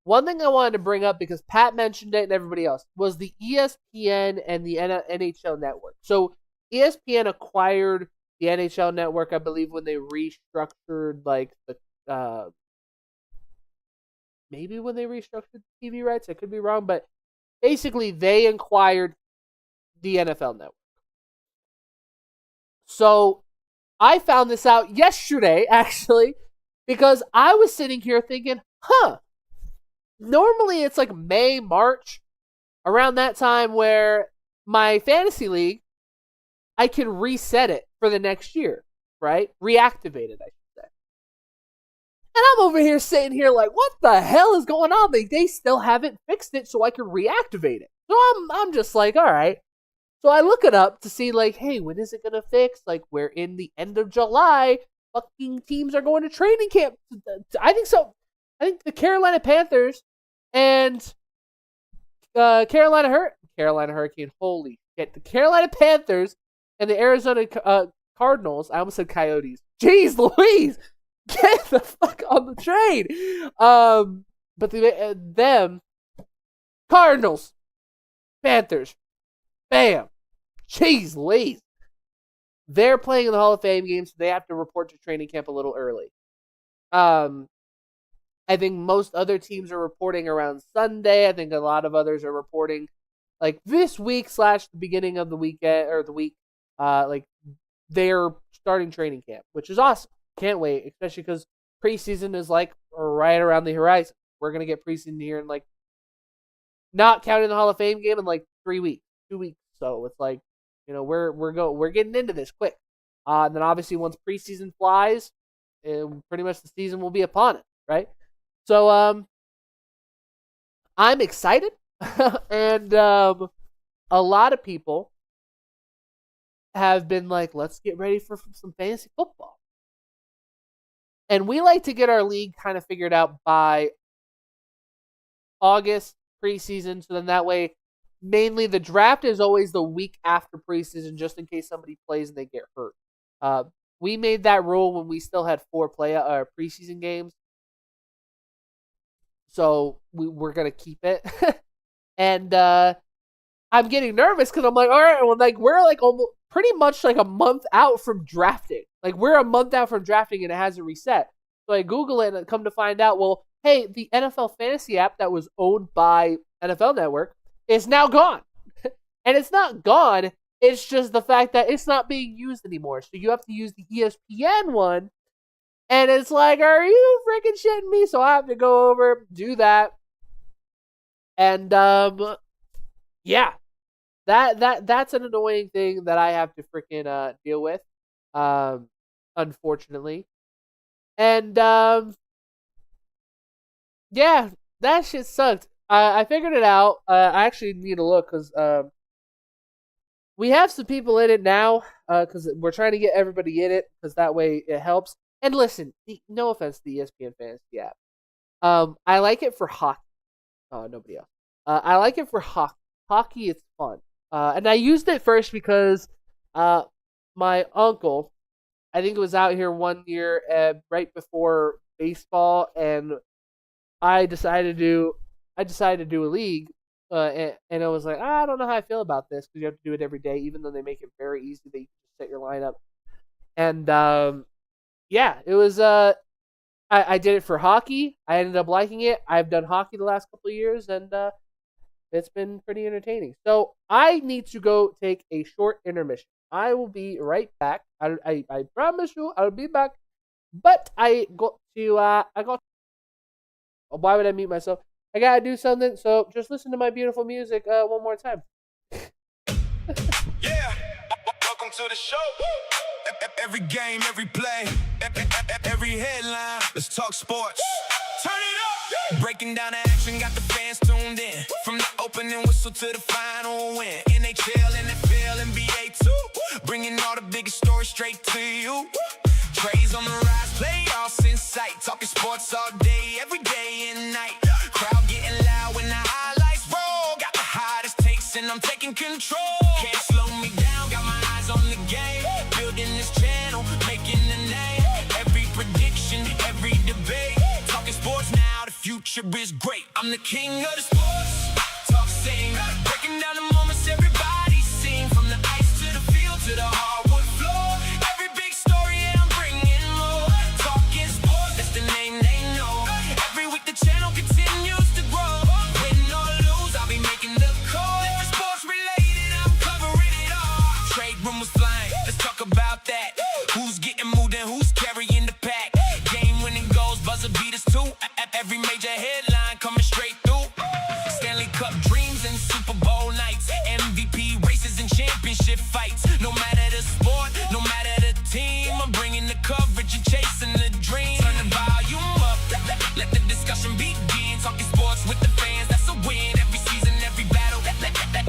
One thing I wanted to bring up, because Pat mentioned it and everybody else, was the ESPN and the NHL network. So ESPN acquired the NHL network, I believe, when they restructured, like, the maybe when they restructured TV rights. I could be wrong, but basically they acquired the NFL network. So I found this out yesterday, actually, because I was sitting here thinking, normally it's like May, March, around that time where my fantasy league, I can reset it for the next year, right? Reactivate it, I should say. And I'm over here sitting here like, what the hell is going on? They still haven't fixed it so I can reactivate it. So I'm just like, all right. So I look it up to see like, hey, when is it going to fix? Like, we're in the end of July. Fucking teams are going to training camp. I think so. I think the Carolina Panthers and Carolina Hurricane, holy shit. The Carolina Panthers and the Arizona Cardinals, I almost said Coyotes. Jeez Louise! Get the fuck on the train! But them, Cardinals, Panthers, bam! Jeez Louise! They're playing in the Hall of Fame games, so they have to report to training camp a little early. I think most other teams are reporting around Sunday. I think a lot of others are reporting like this week / the beginning of the weekend or the week. Like they're starting training camp, which is awesome. Can't wait, especially because preseason is like right around the horizon. We're gonna get preseason here in like, not counting the Hall of Fame game, in like 3 weeks, 2 weeks. So it's like, you know, we're getting into this quick. And then obviously once preseason flies, pretty much the season will be upon it, right? So I'm excited, and a lot of people have been like, let's get ready for some fantasy football. And we like to get our league kind of figured out by August preseason, so then that way, mainly the draft is always the week after preseason, just in case somebody plays and they get hurt. We made that rule when we still had 4 preseason games, so we're gonna keep it. And I'm getting nervous because I'm like, all right, well, like we're like almost pretty much like a month out from drafting. Like we're a month out from drafting and it hasn't reset. So I Google it and come to find out, well, hey, the NFL fantasy app that was owned by NFL Network is now gone. And it's not gone. It's just the fact that it's not being used anymore. So you have to use the ESPN one. And it's like, are you freaking shitting me? So I have to go over, do that. And yeah. That's an annoying thing that I have to freaking deal with. Unfortunately. And yeah, that shit sucked. I figured it out. I actually need to look because we have some people in it now because we're trying to get everybody in it because that way it helps. And listen, no offense to the ESPN Fantasy app. I like it for hockey. Oh, nobody else. I like it for hockey. Hockey is fun. And I used it first because my uncle, I think it was out here one year right before baseball, and I decided to do a league, and I was like, I don't know how I feel about this because you have to do it every day, even though they make it very easy. They just set your lineup, and yeah, it was. I did it for hockey. I ended up liking it. I've done hockey the last couple of years, and it's been pretty entertaining. So I need to go take a short intermission. I will be right back. I promise you I'll be back. But I got to. Why would I mute myself? I gotta do something. So just listen to my beautiful music one more time. Yeah, welcome to the show. Every game, every play, every headline. Let's talk sports. Turn it up. Breaking down the action, got the fans tuned in. From the opening whistle to the final win. NHL, NFL, NBA too. Bringing all the biggest stories straight to you. Trades on the rise, playoffs in sight. Talking sports all day, every day and night. Crowd getting loud when the highlights roll. Got the hottest takes and I'm taking control. Can't slow me down, got my eyes on the game. Building this channel, making a name. Every prediction, every debate. Talking sports now, the future is great. I'm the king of the sports. Talk, sing, breaking down the moments everybody's seen. From the ice to the field to the hardwood floor. Every big story and I'm bringing more. Talking sports, that's the name they know. Every week the channel continues to grow. Win or lose, I'll be making the call. If it's sports related, I'm covering it all. Trade rumors flying, let's talk about that. Who's getting moved and who's carrying the pack? Game winning goals, buzzer beaters too. Every major headline coming straight through. Stanley Cup dreams and Super Bowl nights. MVP races and championship fights. No matter the sport, no matter the team, I'm bringing the coverage and chasing the dream. Turn the volume up. discussion begins. Talking sports with the fans, that's a win. Every season, every battle,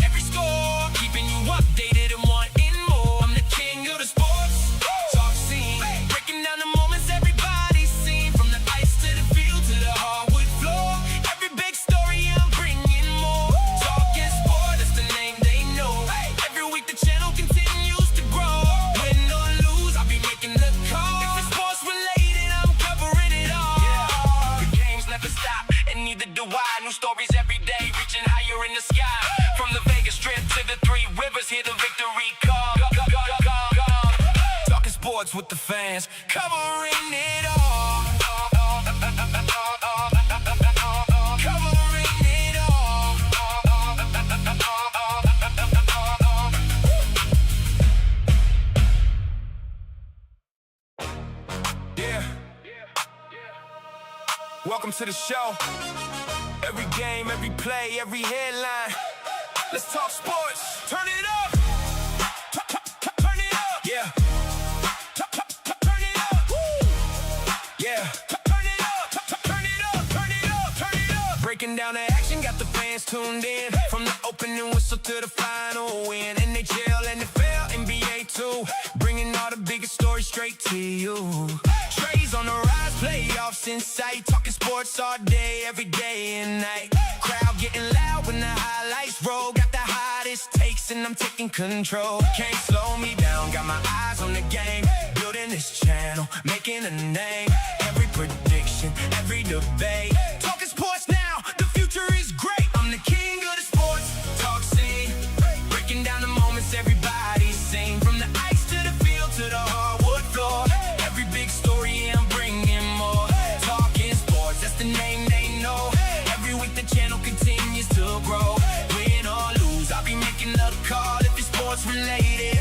every score. Keeping you updated and wanting more. I'm the king of the sports talk scene. Breaking down the moments everybody's seen. From the ice to the field to the hardwood floor. Every big story, I'm bringing more. Talking sport, that's the name they know. Every week the channel continues to grow. Win or lose, I'll be making the call. If it's sports related, I'm covering it all. The games never stop, and neither do I. New stories every day, reaching higher in the sky. From the Vegas Strip to the Three Rivers, hear the victory call. Talking sports with the fans, covering it all. Covering it all. Yeah. Welcome to the show. Every game, every play, every headline. Let's talk sports. Turn it up. Turn it up. Yeah. Turn it up. Yeah. Turn it up. Turn it up. Turn it up. Turn it up. Breaking down the action, got the fans tuned in. From the opening whistle to the final win. NHL, NFL, NBA too. Bringing all the biggest stories straight to you. Trey's on the rise, playoffs in sight. Talking sports all day, every day and night. Crowd getting loud when the highlights roll. Got the hottest takes and I'm taking control. Can't slow me down, got my eyes on the game. Building this channel, making a name. Every prediction, every debate. Talking sports now, the future is great. I'm the king of the sports talk scene. Breaking down the moments everybody's seen. From the ice to the field to the hardwood floor. Every big story I'm bringing more. Talking sports, that's the name they know. Every week the channel continues to grow. Win or lose, I'll be making the call. If it's sports related,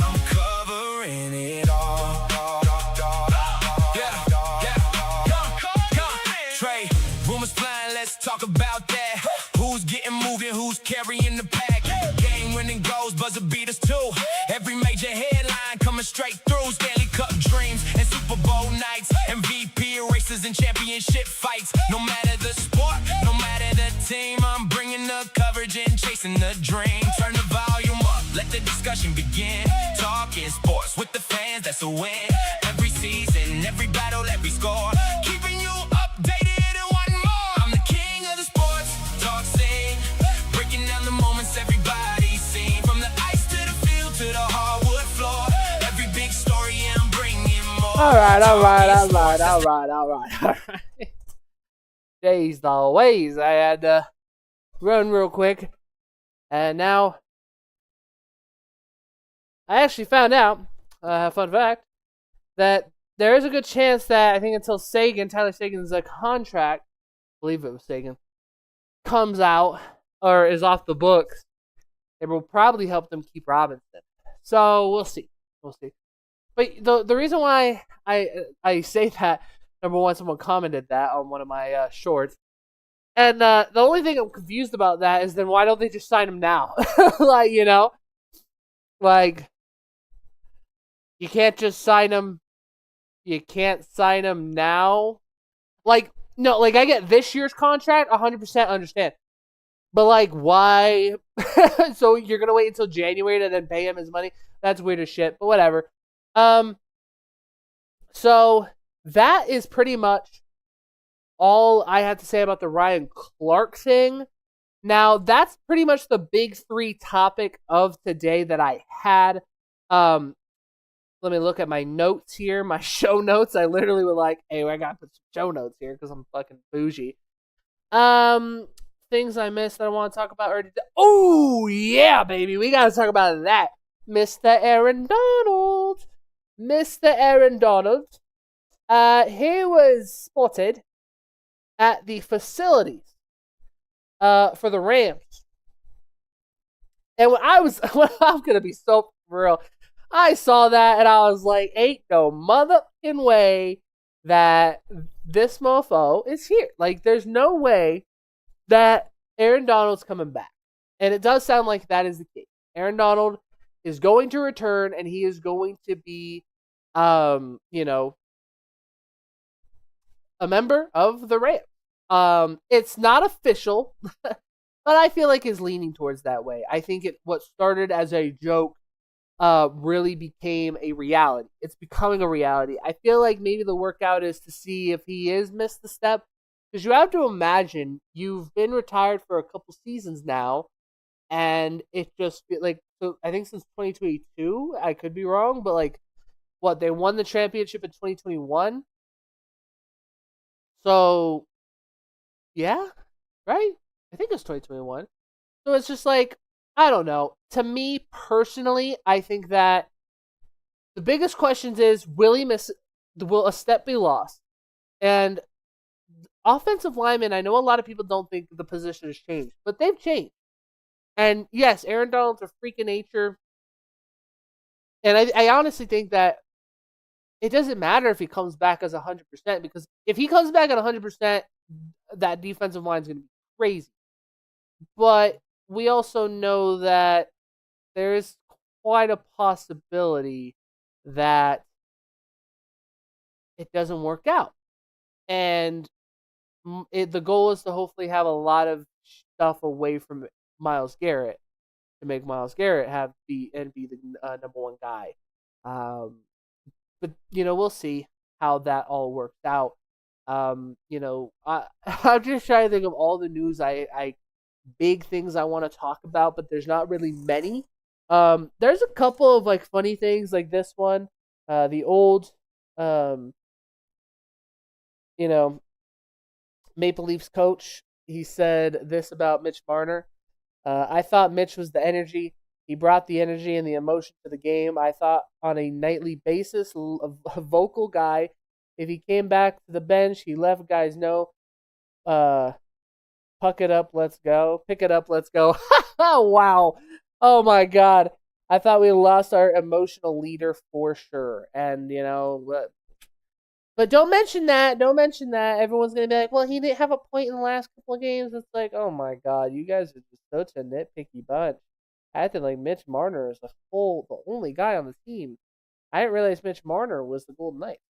I'm covering it all. Trey, rumors flying, let's talk about that. Who's getting moving, who's carrying the pack? Game-winning goals, buzzer beaters too. Every major headline coming straight through. Stanley Cup dreams and Super Bowl nights. MVP races and championship fights. No matter the sport, no matter the team, I'm bringing the coverage and chasing the dream. Turn the volume up, let the discussion begin. Talking sports with the fans, that's a win. Every season, every battle, every score. Keeping you updated and wanting more. I'm the king of the sports talk scene. Breaking down the moments everybody's seen. From the ice to the field to the hardwood floor. Every big story I'm bringing more. All right. Days the ways. I had to run real quick. And now I actually found out, fun fact, that there is a good chance that I think until Tyler Sagan's contract, I believe it was Sagan, comes out or is off the books, it will probably help them keep Robinson. So we'll see. But the reason why I say that, number one, someone commented that on one of my shorts. And the only thing I'm confused about that is then why don't they just sign him now? You can't just sign him. You can't sign him now. No, I get this year's contract, 100% understand. But, why? So you're going to wait until January to then pay him his money? That's weird as shit, but whatever. So that is pretty much all I have to say about the Ryan Clark thing. Now, that's pretty much the big three topic of today that I had. Let me look at my notes here, my show notes. I literally was hey, I gotta put some show notes here because I'm fucking bougie. Things I missed that I want to talk about already. Oh, yeah, baby. We gotta talk about that. Mr. Aaron Donald. He was spotted at the facilities for the Rams. And I'm going to be so for real, I saw that and I was like, ain't no motherfucking way that this mofo is here. There's no way that Aaron Donald's coming back. And it does sound like that is the case. Aaron Donald is going to return and he is going to be, a member of the Rams. It's not official, but I feel like it's leaning towards that way. I think what started as a joke really became a reality. It's becoming a reality. I feel like maybe the workout is to see if he is missed the step, because you have to imagine you've been retired for a couple seasons now, and it just like, so I think since 2022, I could be wrong, but like what, they won the championship in 2021. So yeah, right? I think it's 2021. So it's just like, I don't know. To me personally, I think that the biggest questions is, will a step be lost? And offensive linemen, I know a lot of people don't think the position has changed, but they've changed. And yes, Aaron Donald's a freak of nature. And I honestly think that it doesn't matter if he comes back as 100%, because if he comes back at 100%, that defensive line is going to be crazy. But we also know that there is quite a possibility that it doesn't work out. And the goal is to hopefully have a lot of stuff away from Myles Garrett to make Myles Garrett be the number one guy. But we'll see how that all works out. I'm just trying to think of all the news big things I want to talk about, but there's not really many. There's a couple of like funny things, like this one. The old Maple Leafs coach, he said this about Mitch Marner. I thought Mitch was the energy. He brought the energy and the emotion to the game. I thought on a nightly basis, a vocal guy. If he came back to the bench, he let guys know, puck it up, let's go. Pick it up, let's go. Wow. Oh my God. I thought we lost our emotional leader for sure. And, but don't mention that. Don't mention that. Everyone's going to be like, well, he didn't have a point in the last couple of games. It's like, oh my God, you guys are just such a nitpicky bunch. Acting like Mitch Marner is the only guy on the team. I didn't realize Mitch Marner was the Golden Knight.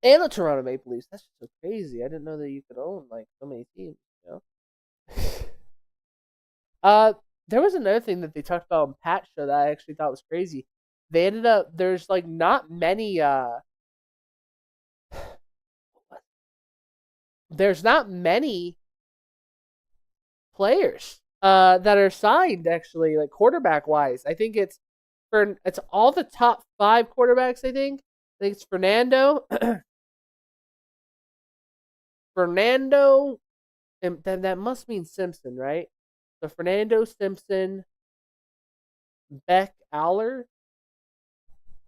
And the Toronto Maple Leafs. That's just so crazy. I didn't know that you could own like so many teams, There was another thing that they talked about on Pat's show that I actually thought was crazy. They ended up, there's like not many there's not many players that are signed, actually, like quarterback wise. I think it's all the top 5 quarterbacks. I think it's Fernando, and then that must mean Simpson, right? So Fernando, Simpson, Beck, Aller.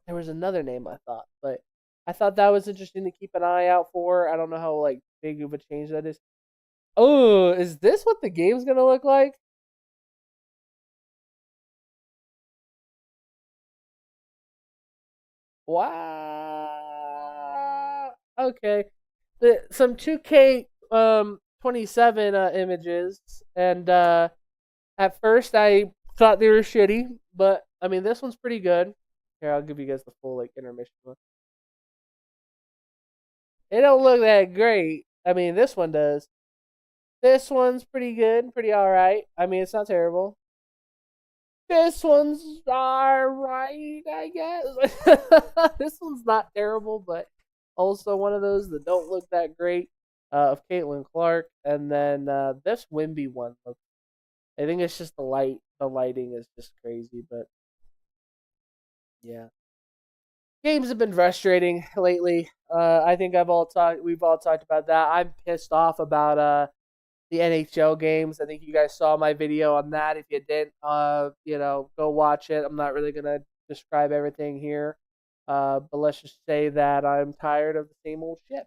There was another name I thought, but I thought that was interesting to keep an eye out for. I don't know how like big of a change that is. Oh, is this what the game's gonna look like? Wow. Okay. Some 2K 27 images, and at first I thought they were shitty, but I mean this one's pretty good. Here, I'll give you guys the full like intermission one. It don't look that great. I mean, this one does. This one's pretty good, pretty alright. I mean, it's not terrible. This one's alright, I guess. This one's not terrible, but also one of those that don't look that great. Of Caitlin Clark, and then this Wimby one. I think it's just the light. The lighting is just crazy, but yeah. Games have been frustrating lately. I think we've all talked about that. I'm pissed off about the NHL games. I think you guys saw my video on that. If you didn't, go watch it. I'm not really gonna describe everything here, but let's just say that I'm tired of the same old shit.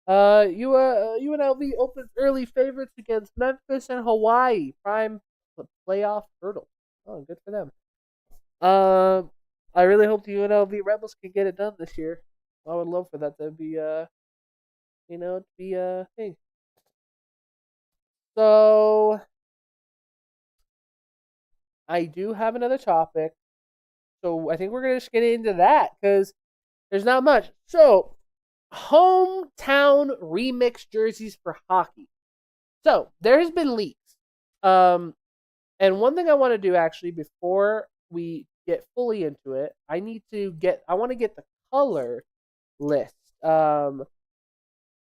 UNLV opens early favorites against Memphis and Hawaii. Prime playoff hurdle. Oh, good for them. I really hope the UNLV Rebels can get it done this year. I would love for that to be a thing. So I do have another topic. So I think we're gonna just get into that because there's not much. So hometown remix jerseys for hockey. So there has been leaks. And one thing I want to do actually before we get fully into it, I want to get the color list.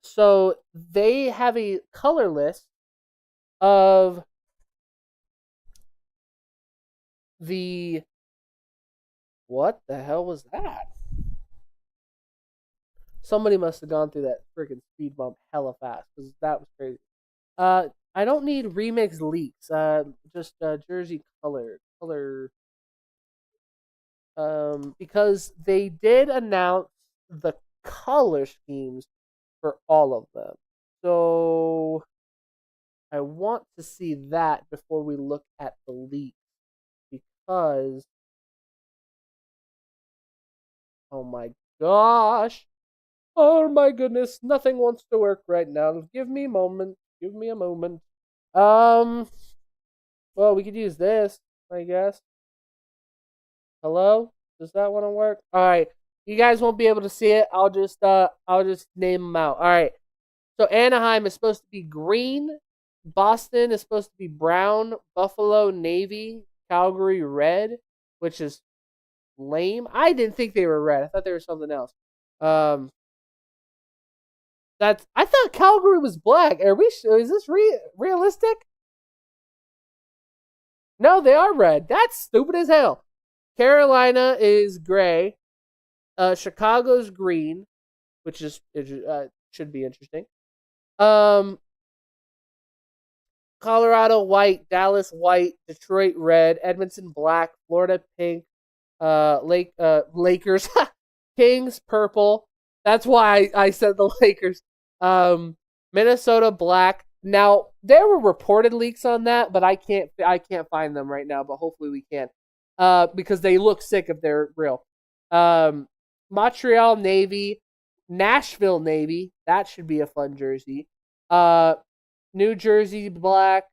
So they have a color list of what the hell was that? Somebody must have gone through that freaking speed bump hella fast because that was crazy. I don't need remix leaks. Just jersey color. Because they did announce the color schemes for all of them. So I want to see that before we look at the leaks because oh my gosh. Oh my goodness, nothing wants to work right now. Give me a moment. Well, we could use this, I guess. Hello? Does that want to work? Alright. You guys won't be able to see it. I'll just name them out. Alright. So Anaheim is supposed to be green. Boston is supposed to be brown. Buffalo, navy. Calgary, red, which is lame. I didn't think they were red. I thought they were something else. I thought Calgary was black. Is this realistic? No, they are red. That's stupid as hell. Carolina is gray. Chicago's green, which should be interesting. Colorado white, Dallas white, Detroit red, Edmonton black, Florida pink, Lakers, Kings purple. That's why I said the Lakers. Minnesota black. Now there were reported leaks on that, but I can't find them right now. But hopefully we can, because they look sick if they're real. Montreal navy, Nashville navy. That should be a fun jersey. New Jersey black,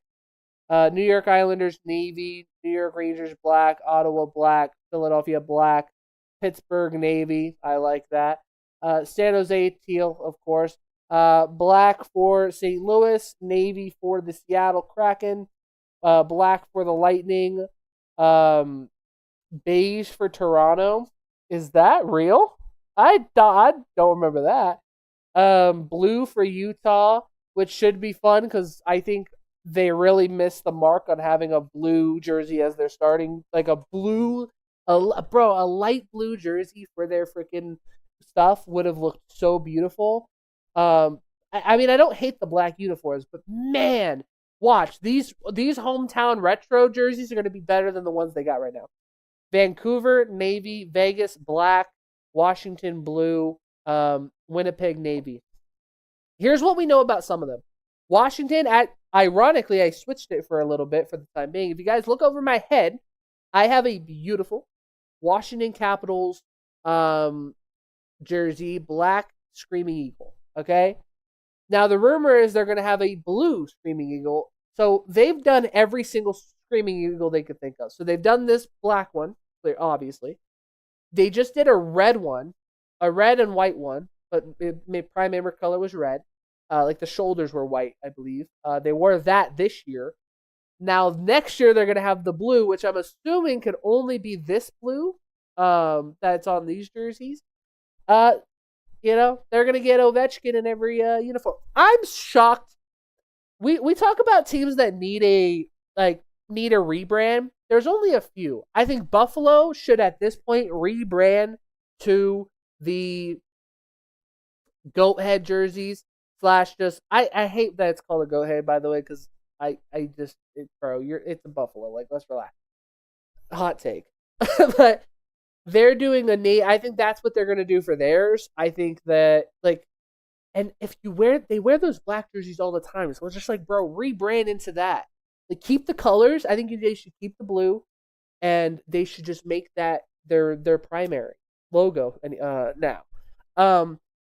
New York Islanders navy, New York Rangers black, Ottawa black, Philadelphia black, Pittsburgh navy. I like that. San Jose teal, of course. Black for St. Louis, navy for the Seattle Kraken, black for the Lightning, beige for Toronto. Is that real? I don't remember that. Blue for Utah, which should be fun because I think they really missed the mark on having a blue jersey as their starting, like a light blue jersey for their freaking stuff would have looked so beautiful. I mean, I don't hate the black uniforms, but man, watch these hometown retro jerseys are going to be better than the ones they got right now. Vancouver navy, Vegas black, Washington blue, Winnipeg navy. Here's what we know about some of them. Washington, ironically, I switched it for a little bit for the time being. If you guys look over my head, I have a beautiful Washington Capitals jersey, black Screaming Eagle. Okay? Now, the rumor is they're going to have a blue Screaming Eagle. So they've done every single Screaming Eagle they could think of. So they've done this black one, obviously. They just did a red one, a red and white one, but primary color was red. Like the shoulders were white, I believe. They wore that this year. Now, next year, they're going to have the blue, which I'm assuming could only be this blue that's on these jerseys. They're going to get Ovechkin in every uniform. I'm shocked. We talk about teams that need a rebrand. There's only a few. I think Buffalo should, at this point, rebrand to the goat head jerseys. I hate that it's called a goat head, by the way, because it's a Buffalo. Like, let's relax. Hot take. But they're doing I think that's what they're going to do for theirs. I think that, and if they wear those black jerseys all the time. So it's just like, bro, rebrand into that. Like, keep the colors. I think they should keep the blue, and they should just make that their primary logo now.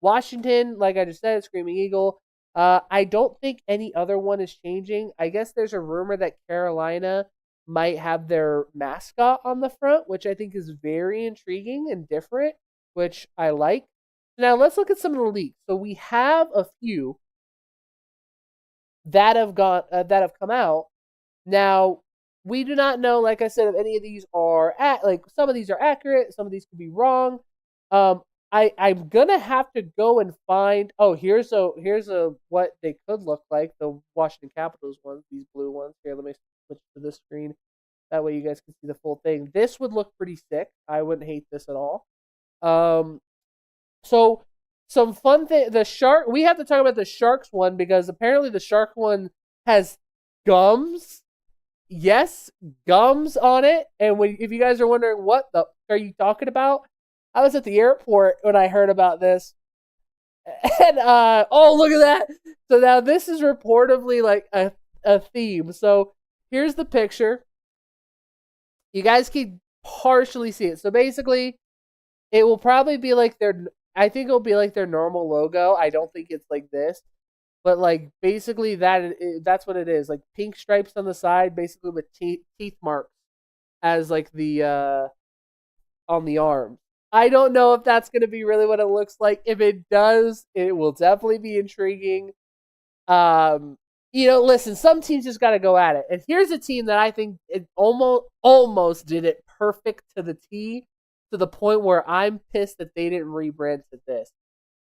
Washington, like I just said, Screaming Eagle. I don't think any other one is changing. I guess there's a rumor that Carolina might have their mascot on the front, which I think is very intriguing and different, which I like. Now let's look at some of the leaks. So we have a few that have come out. Now we do not know, like I said, if any of these are some of these are accurate, some of these could be wrong. I'm gonna have to go and find. Oh, here's a what they could look like. The Washington Capitals ones, these blue ones. Here, let me switch to this screen. That way you guys can see the full thing. This would look pretty sick. I wouldn't hate this at all. So some fun thing. The shark. We have to talk about the Sharks one because apparently the shark one has gums. Yes, gums on it. And if you guys are wondering what the are you talking about, I was at the airport when I heard about this. And oh, look at that. So now this is reportedly like a theme. So here's the picture. You guys can partially see it. So basically, it will probably be like I think it'll be like their normal logo. I don't think it's like this. But like basically that's what it is. Like pink stripes on the side, basically with teeth marks as like the on the arm. I don't know if that's going to be really what it looks like. If it does, it will definitely be intriguing. Listen, some teams just got to go at it. And here's a team that I think it almost did it perfect to the T, to the point where I'm pissed that they didn't rebrand to this.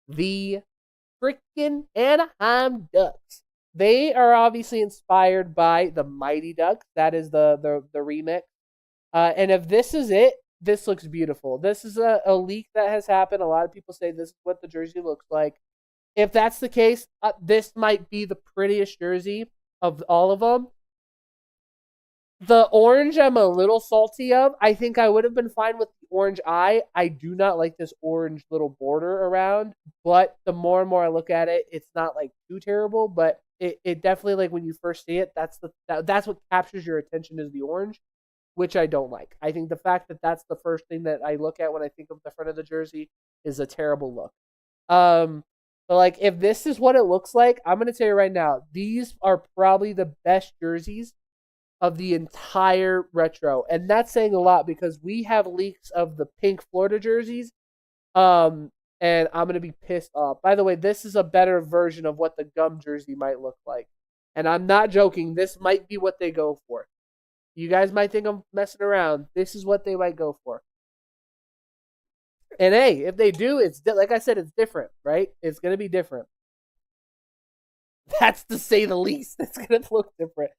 The freaking Anaheim Ducks. They are obviously inspired by the Mighty Ducks. That is the remix. And if this is it, this looks beautiful. This is a leak that has happened. A lot of people say this is what the jersey looks like. If that's the case, this might be the prettiest jersey of all of them. The orange I'm a little salty of. I think I would have been fine with the orange eye. I do not like this orange little border around. But the more and more I look at it, it's not like too terrible. But it definitely, like when you first see it, that's what captures your attention is the orange, which I don't like. I think the fact that that's the first thing that I look at when I think of the front of the jersey is a terrible look. But like if this is what it looks like, I'm going to tell you right now, these are probably the best jerseys of the entire retro. And that's saying a lot because we have leaks of the pink Florida jerseys. And I'm going to be pissed off. By the way, this is a better version of what the gum jersey might look like. And I'm not joking. This might be what they go for. You guys might think I'm messing around. This is what they might go for. And hey, if they do, it's like I said, it's different, right? It's going to be different. That's to say the least. It's going to look different.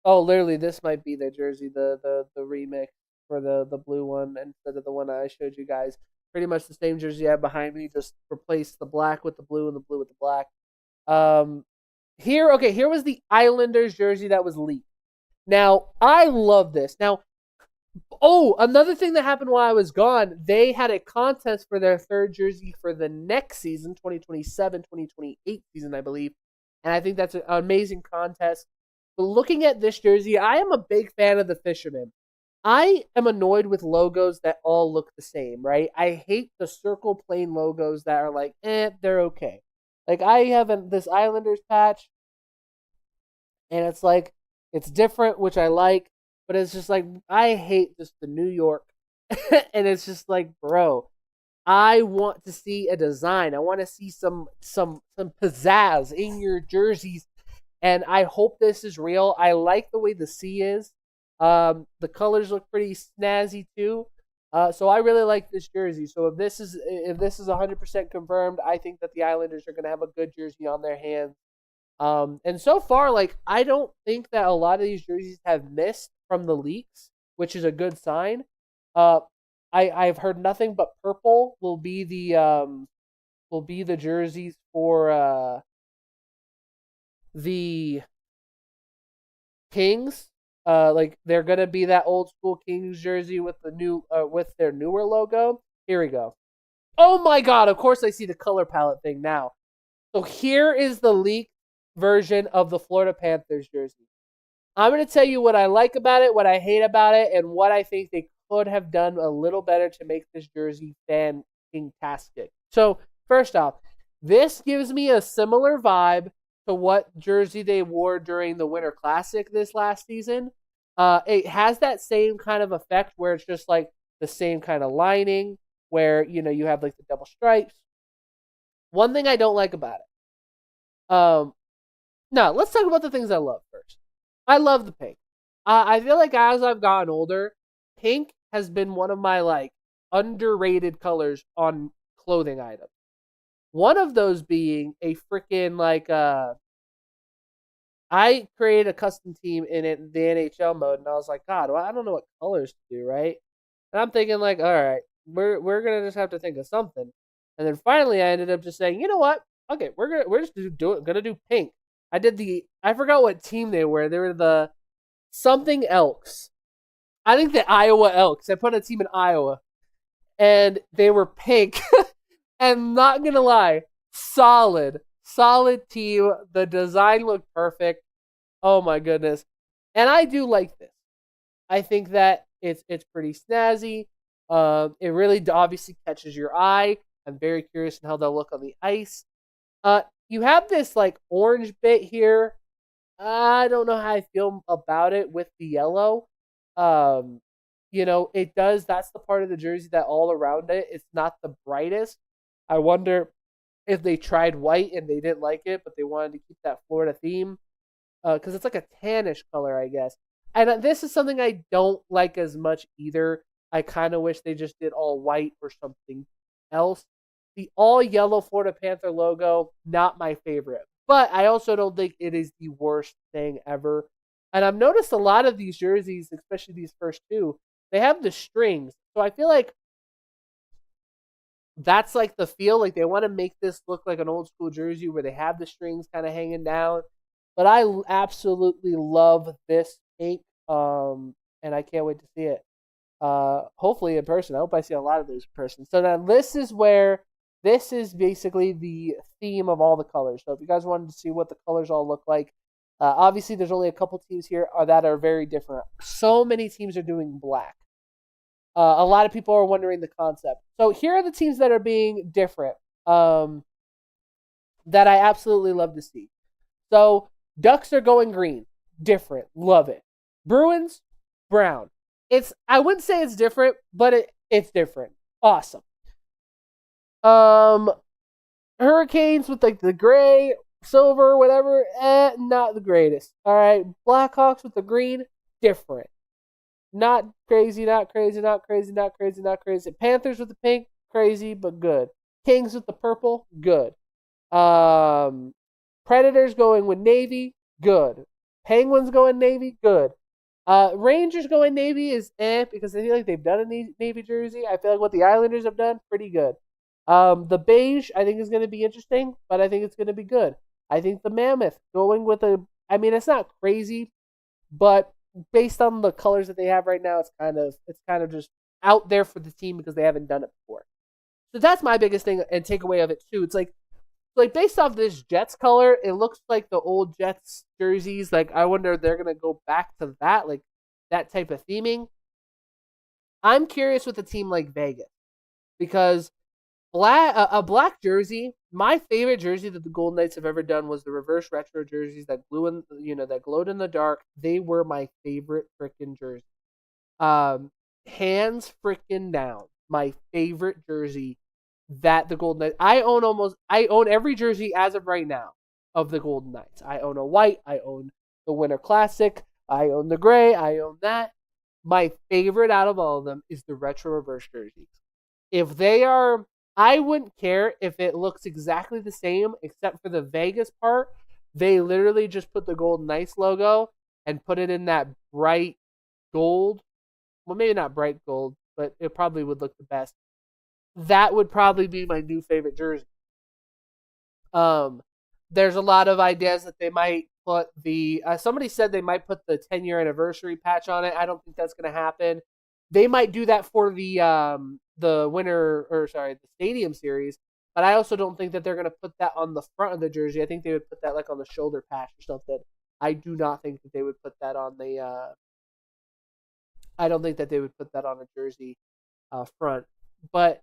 Oh, literally, this might be their jersey, the remix for the blue one instead of the one I showed you guys. Pretty much the same jersey I have behind me, just replace the black with the blue and the blue with the black. Here was the Islanders jersey that was leaked. Now, I love this. Now, another thing that happened while I was gone, they had a contest for their third jersey for the next season, 2027-2028 season, I believe. And I think that's an amazing contest. But looking at this jersey, I am a big fan of the Fisherman. I am annoyed with logos that all look the same, right? I hate the circle plain logos that are like, they're okay. Like, I have this Islanders patch, and it's like, it's different, which I like, but it's just like, I hate just the New York. And it's just like, bro, I want to see a design. I want to see some pizzazz in your jerseys, and I hope this is real. I like the way the C is. The colors look pretty snazzy too. So I really like this jersey. So if this is 100% confirmed, I think that the Islanders are going to have a good jersey on their hands. And so far, like, I don't think that a lot of these jerseys have missed from the leaks, which is a good sign. I've heard nothing but purple will be the jerseys for the Kings. Like they're gonna be that old school Kings jersey with the new with their newer logo. Here we go. Oh my god, of course I see the color palette thing now. So here is the leaked version of the Florida Panthers jersey. I'm gonna tell you what I like about it, what I hate about it, and what I think they could have done a little better to make this jersey fantastic. So first off, this gives me a similar vibe to what jersey they wore during the Winter Classic this last season. It has that same kind of effect where it's just like the same kind of lining where, you have like the double stripes. One thing I don't like about it. Now, let's talk about the things I love first. I love the pink. I feel like as I've gotten older, pink has been one of my like underrated colors on clothing items. One of those being a freaking like I created a custom team in the NHL mode, and I was like, God, well, I don't know what colors to do, right? And I'm thinking like, all right, we're gonna just have to think of something. And then finally, I ended up just saying, you know what? Okay, we're just gonna do pink. I forgot what team they were. They were the something Elks. I think the Iowa Elks. I put a team in Iowa, and they were pink. And not gonna lie, solid team. The design looked perfect. Oh my goodness. And I do like this. I think that it's pretty snazzy. It really obviously catches your eye. I'm very curious on how they'll look on the ice. You have this like orange bit here. I don't know how I feel about it with the yellow. It does. That's the part of the jersey that all around it, it's not the brightest. I wonder if they tried white and they didn't like it, but they wanted to keep that Florida theme. Because it's like a tannish color, I guess. And this is something I don't like as much either. I kind of wish they just did all white or something else. The all yellow Florida Panther logo, not my favorite. But I also don't think it is the worst thing ever. And I've noticed a lot of these jerseys, especially these first two, they have the strings. So I feel like that's like the feel. Like they want to make this look like an old school jersey where they have the strings kind of hanging down. But I absolutely love this pink. And I can't wait to see it. Hopefully in person. I hope I see a lot of those in person. So then this is basically the theme of all the colors. So if you guys wanted to see what the colors all look like, obviously there's only a couple teams here that are very different. So many teams are doing black. A lot of people are wondering the concept. So here are the teams that are being different that I absolutely love to see. So Ducks are going green. Different. Love it. Bruins, brown. I wouldn't say it's different, but it's different. Awesome. Hurricanes with like the gray, silver, whatever, not the greatest. All right. Blackhawks with the green, different. Not crazy, not crazy, not crazy, not crazy, not crazy. Panthers with the pink, crazy, but good. Kings with the purple, good. Predators going with navy, good. Penguins going navy, good. Rangers going navy is because I feel like they've done a navy jersey. I feel like what the Islanders have done, pretty good. The beige, I think, is going to be interesting, but I think it's going to be good. I think the mammoth going with it's not crazy, but based on the colors that they have right now, it's kind of just out there for the team because they haven't done it before. So that's my biggest thing and takeaway of it too. It's like based off this Jets color, it looks like the old Jets jerseys. Like I wonder if they're gonna go back to that, like that type of theming. I'm curious with a team like Vegas because a black jersey. My favorite jersey that the Golden Knights have ever done was the reverse retro jerseys that that glowed in the dark. They were my favorite freaking jersey. Hands freaking down, my favorite jersey that the Golden Knights. I own every jersey as of right now of the Golden Knights. I own a white. I own the Winter Classic. I own the gray. I own that. My favorite out of all of them is the retro reverse jerseys. If they are, I wouldn't care if it looks exactly the same except for the Vegas part. They literally just put the Golden Knights logo and put it in that bright gold. Well, maybe not bright gold, but it probably would look the best. That would probably be my new favorite jersey. There's a lot of ideas that they might put somebody said they might put the 10-year anniversary patch on it. I don't think that's going to happen. They might do that for the Stadium Series, but I also don't think that they're going to put that on the front of the jersey. I think they would put that like on the shoulder patch or something. I do not think that they would put that on I don't think that they would put that on a jersey front. But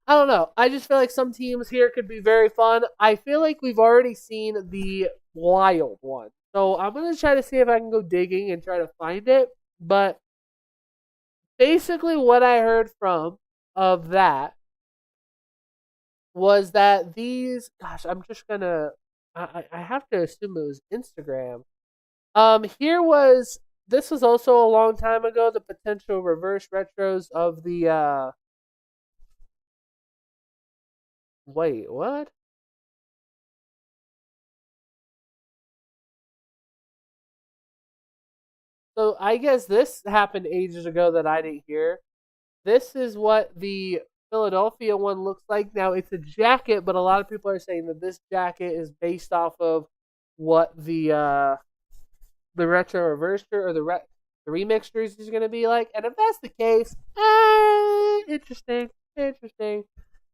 I don't know. I just feel like some teams here could be very fun. I feel like we've already seen the wild one. So I'm going to try to see if I can go digging and try to find it. But basically what I heard from of that was that these, gosh, I'm just going to, I have to assume it was Instagram. This was also a long time ago, the potential reverse retros of the, wait, what? So I guess this happened ages ago that I didn't hear. This is what the Philadelphia one looks like. Now it's a jacket, but a lot of people are saying that this jacket is based off of what the retro reverse or the remix jersey is going to be like. And if that's the case, interesting.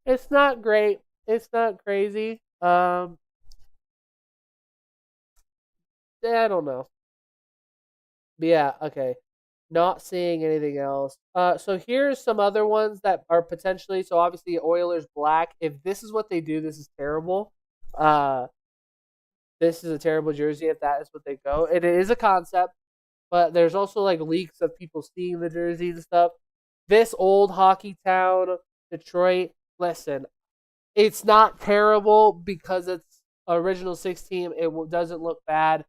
It's not great. It's not crazy. I don't know. But yeah, okay. Not seeing anything else. So here's some other ones that are potentially, so obviously Oilers black. If this is what they do, this is terrible. This is a terrible jersey if that is what they go. It is a concept, but there's also like leaks of people seeing the jersey and stuff. This old hockey town, Detroit, listen, it's not terrible because it's original 6 team. It doesn't look bad.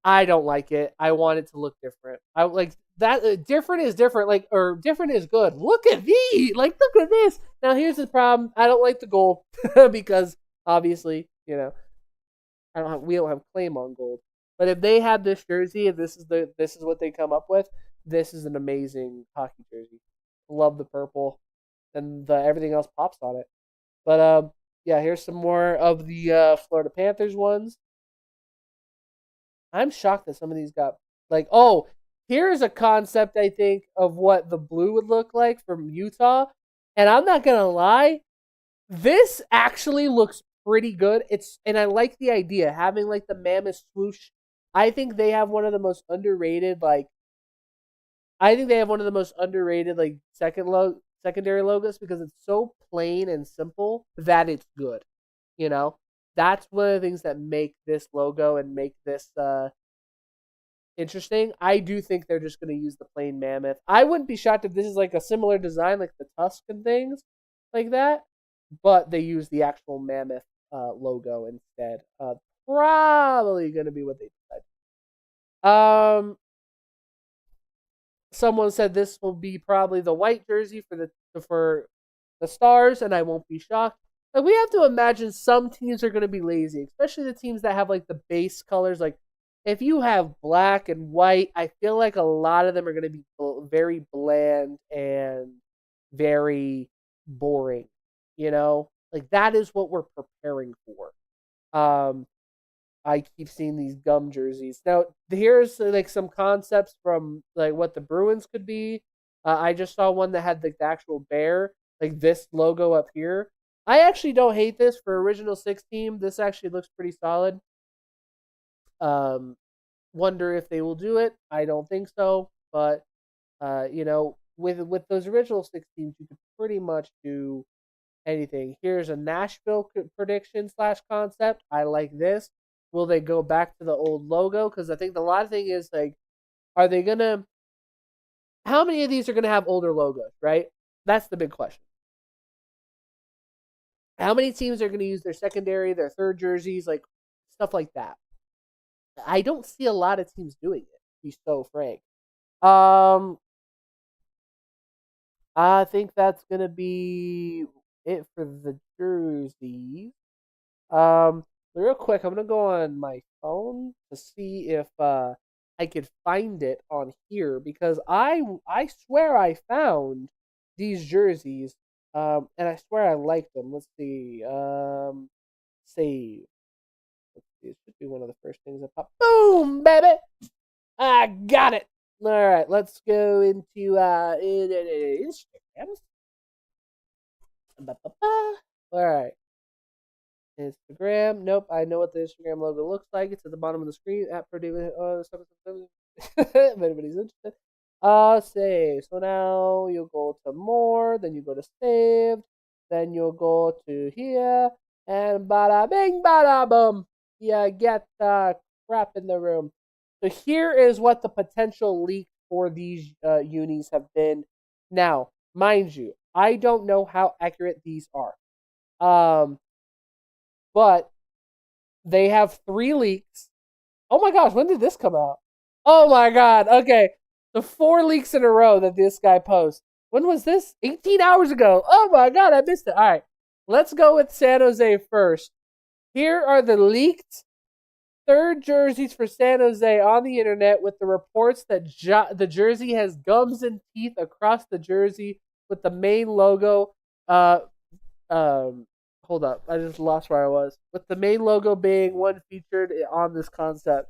I don't like it. I want it to look different. I like that. Different is different. Like, or different is good. Look at these. Like, look at this. Now, here's the problem. I don't like the gold because obviously, we don't have claim on gold. But if they had this jersey and this is what they come up with, this is an amazing hockey jersey. Love the purple, and everything else pops on it. But yeah, here's some more of the Florida Panthers ones. I'm shocked that some of these got here's a concept I think of what the blue would look like from Utah, and I'm not gonna lie, this actually looks pretty good. And I like the idea having like the mammoth swoosh. I think they have one of the most underrated secondary logos because it's so plain and simple that it's good. That's one of the things that make this logo and make this interesting. I do think they're just going to use the plain mammoth. I wouldn't be shocked if this is like a similar design, like the tusk and things like that, but they use the actual mammoth logo instead. Probably going to be what they decide. Someone said this will be probably the white jersey for the Stars, and I won't be shocked. Like, we have to imagine some teams are going to be lazy, especially the teams that have like the base colors. Like, if you have black and white, I feel like a lot of them are going to be very bland and very boring. Like that is what we're preparing for. I keep seeing these gum jerseys. Now, here's like some concepts from like what the Bruins could be. I just saw one that had like the actual bear, like this logo up here. I actually don't hate this for original 6 team. This actually looks pretty solid. Wonder if they will do it. I don't think so, but with those original 6 teams, you could pretty much do anything. Here's a Nashville prediction / concept. I like this. Will they go back to the old logo? Because I think the lot of thing is like, are they gonna? How many of these are gonna have older logos? Right. That's the big question. How many teams are going to use their secondary, their third jerseys, like stuff like that? I don't see a lot of teams doing it, to be so frank. I think that's going to be it for the jerseys. Real quick, I'm going to go on my phone to see if I could find it on here because I swear I found these jerseys. And I swear I like them. Let's see. Save. Let's see. It should be one of the first things that pop. Boom, baby! I got it. All right, let's go into Instagram. All right. Instagram. Nope, I know what the Instagram logo looks like. It's at the bottom of the screen. At Purdue. If anybody's interested. Save. So now you'll go to more, then you go to saved, then you'll go to here, and bada bing, bada boom. You get crap in the room. So here is what the potential leak for these unis have been. Now, mind you, I don't know how accurate these are. But they have 3 leaks. Oh my gosh, when did this come out? Oh my god, okay. The 4 leaks in a row that this guy posts. When was this? 18 hours ago. Oh my god, I missed it. All right, let's go with San Jose first. Here are the leaked 3rd jerseys for San Jose on the internet with the reports that the jersey has gums and teeth across the jersey with the main logo. Hold up, I just lost where I was. With the main logo being one featured on this concept.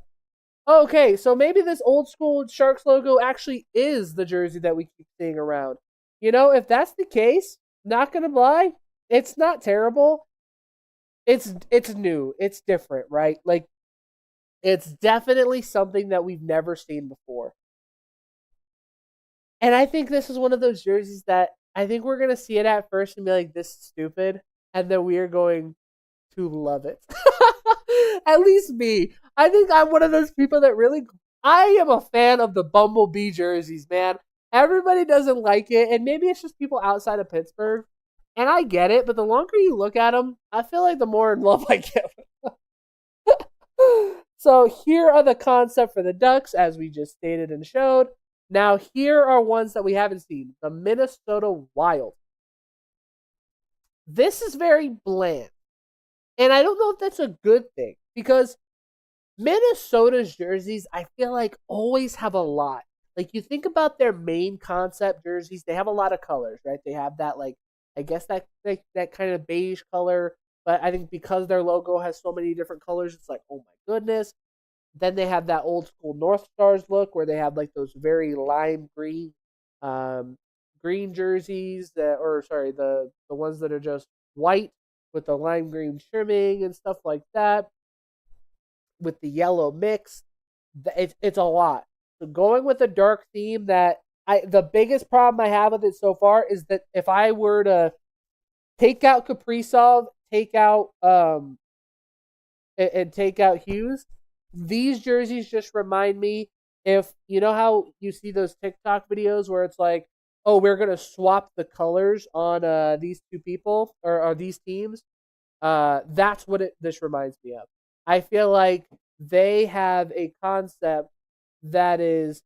Okay, so maybe this old school Sharks logo actually is the jersey that we keep seeing around. You know, if that's the case, not gonna lie, it's not terrible. It's new, it's different, right? Like, it's definitely something that we've never seen before. And I think this is one of those jerseys that I think we're gonna see it at first and be like, this is stupid, and then we are going to love it. At least me. I think I'm one of those people that really... I am a fan of the Bumblebee jerseys, man. Everybody doesn't like it, and maybe it's just people outside of Pittsburgh. And I get it, but the longer you look at them, I feel like the more in love I get with them. So here are the concept for the Ducks, as we just stated and showed. Now here are ones that we haven't seen. The Minnesota Wild. This is very bland. And I don't know if that's a good thing, because Minnesota's jerseys, I feel like, always have a lot. Like, you think about their main concept jerseys, they have a lot of colors, right? They have that, like, I guess that kind of beige color, but I think because their logo has so many different colors, it's like, oh my goodness. Then they have that old school North Stars look where they have like those very lime green jerseys the ones that are just white with the lime green trimming and stuff like that with the yellow mix. It's a lot. So going with a dark theme the biggest problem I have with it so far is that if I were to take out Kaprizov, take out Hughes, these jerseys just remind me, if you know how you see those TikTok videos where it's like, oh, we're gonna swap the colors on these two people or these teams. That's what this reminds me of. I feel like they have a concept that is,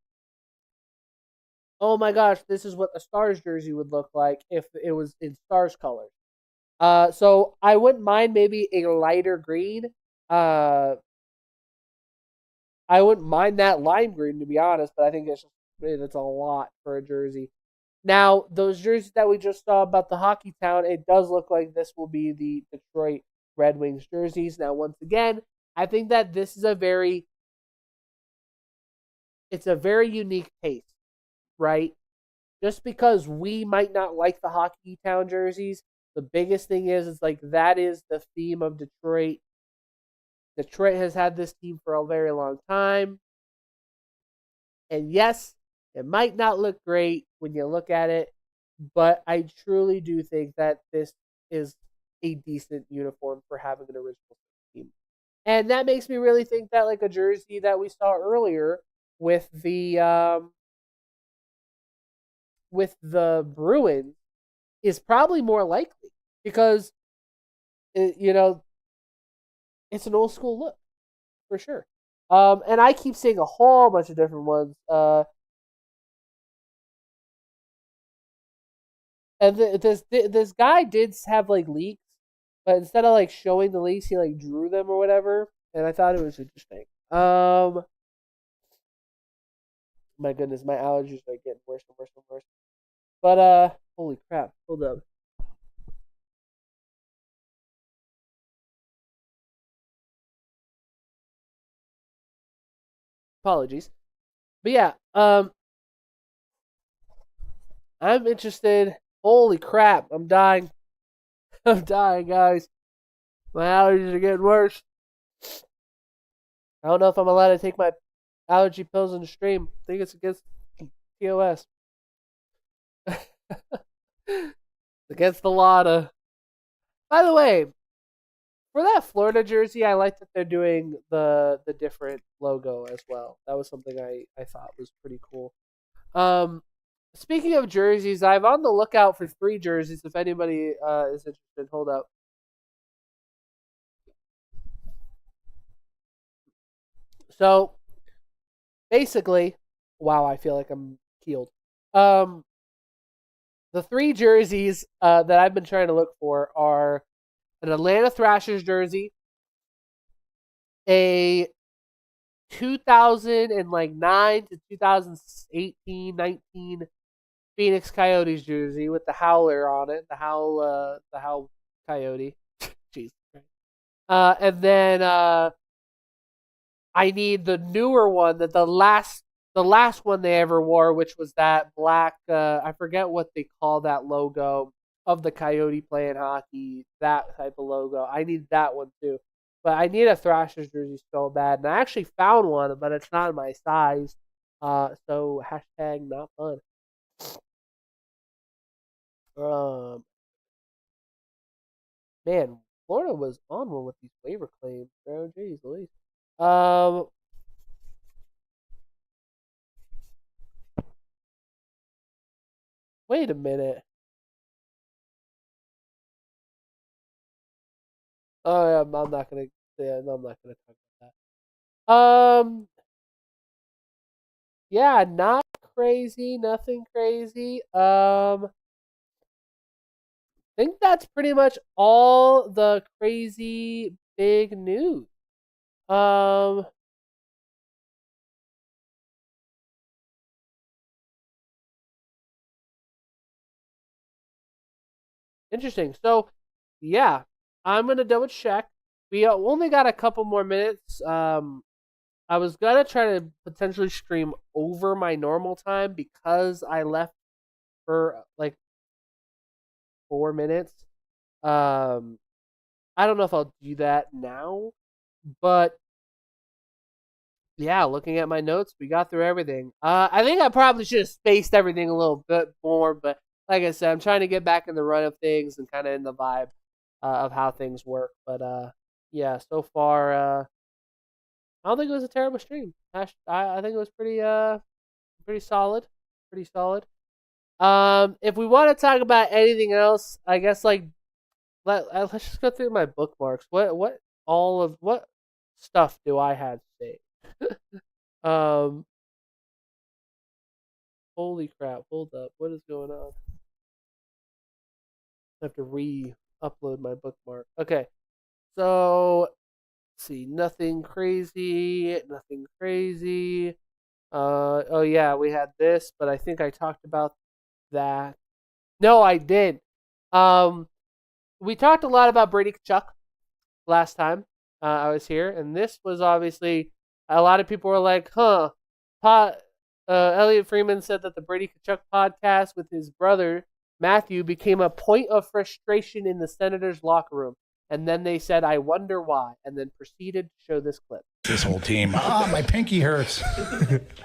oh my gosh, this is what a Stars jersey would look like if it was in Stars colors. So I wouldn't mind maybe a lighter green. I wouldn't mind that lime green, to be honest, but I think it's a lot for a jersey. Now, those jerseys that we just saw about the Hockey Town, it does look like this will be the Detroit Red Wings jerseys. Now, once again, I think that this is a very unique taste, right? Just because we might not like the Hockey Town jerseys, the biggest thing is like that is the theme of Detroit. Detroit has had this team for a very long time. And yes, it might not look great when you look at it, but I truly do think that this is a decent uniform for having an original team. And that makes me really think that like a jersey that we saw earlier with the Bruins is probably more likely, because it's an old school look for sure. And I keep seeing a whole bunch of different ones. And this guy did have like leaks, but instead of like showing the leaks, he like drew them or whatever, and I thought it was interesting. My goodness, my allergies are getting worse and worse and worse. But holy crap, hold up. Apologies. But yeah, I'm interested. Holy crap, I'm dying. I'm dying, guys. My allergies are getting worse. I don't know if I'm allowed to take my allergy pills in the stream. I think it's against TOS. It's against the law to... By the way, For that Florida jersey, I like that they're doing the different logo as well. That was something I thought was pretty cool. Speaking of jerseys, I'm on the lookout for 3 jerseys. If anybody is interested, hold up. So basically, wow, I feel like I'm healed. The 3 jerseys that I've been trying to look for are an Atlanta Thrashers jersey, a 2009 to 2018-19 Phoenix Coyotes jersey with the Howler on it, the Howl Coyote. Jeez. And then I need the newer one, that the last one they ever wore, which was that black. I forget what they call that logo of the Coyote playing hockey. That type of logo. I need that one too. But I need a Thrashers jersey so bad, and I actually found one, but it's not my size. So hashtag not fun. Man, Florida was on one with these waiver claims, bro. Jeez Louise. Wait a minute. Oh yeah, I'm not gonna. Yeah, no, I'm not gonna talk about that. Yeah, not crazy, nothing crazy. I think that's pretty much all the crazy big news. Um, Interesting. So, yeah, I'm gonna double check. We only got a couple more minutes. I was gonna try to potentially stream over my normal time because I left for like 4 minutes. I don't know if I'll do that now, but yeah, looking at my notes, we got through everything. I think I probably should have spaced everything a little bit more, but like I said, I'm trying to get back in the run of things and kind of in the vibe of how things work. But yeah, so far, I don't think it was a terrible stream. I think it was pretty solid, pretty solid. If we want to talk about anything else, I guess like let's just go through my bookmarks. What stuff do I have saved? um, Holy crap! Hold up, what is going on? I have to re-upload my bookmark. Okay, so let's see, nothing crazy, nothing crazy. Oh yeah, we had this, but I think I talked about that. No, I did. We talked a lot about Brady Kachuk last time I was here, and this was obviously a lot of people were like, "Huh." Elliot Freeman said that the Brady Kachuk podcast with his brother Matthew became a point of frustration in the Senators' locker room, and then they said, "I wonder why," and then proceeded to show this clip. This whole team. My pinky hurts.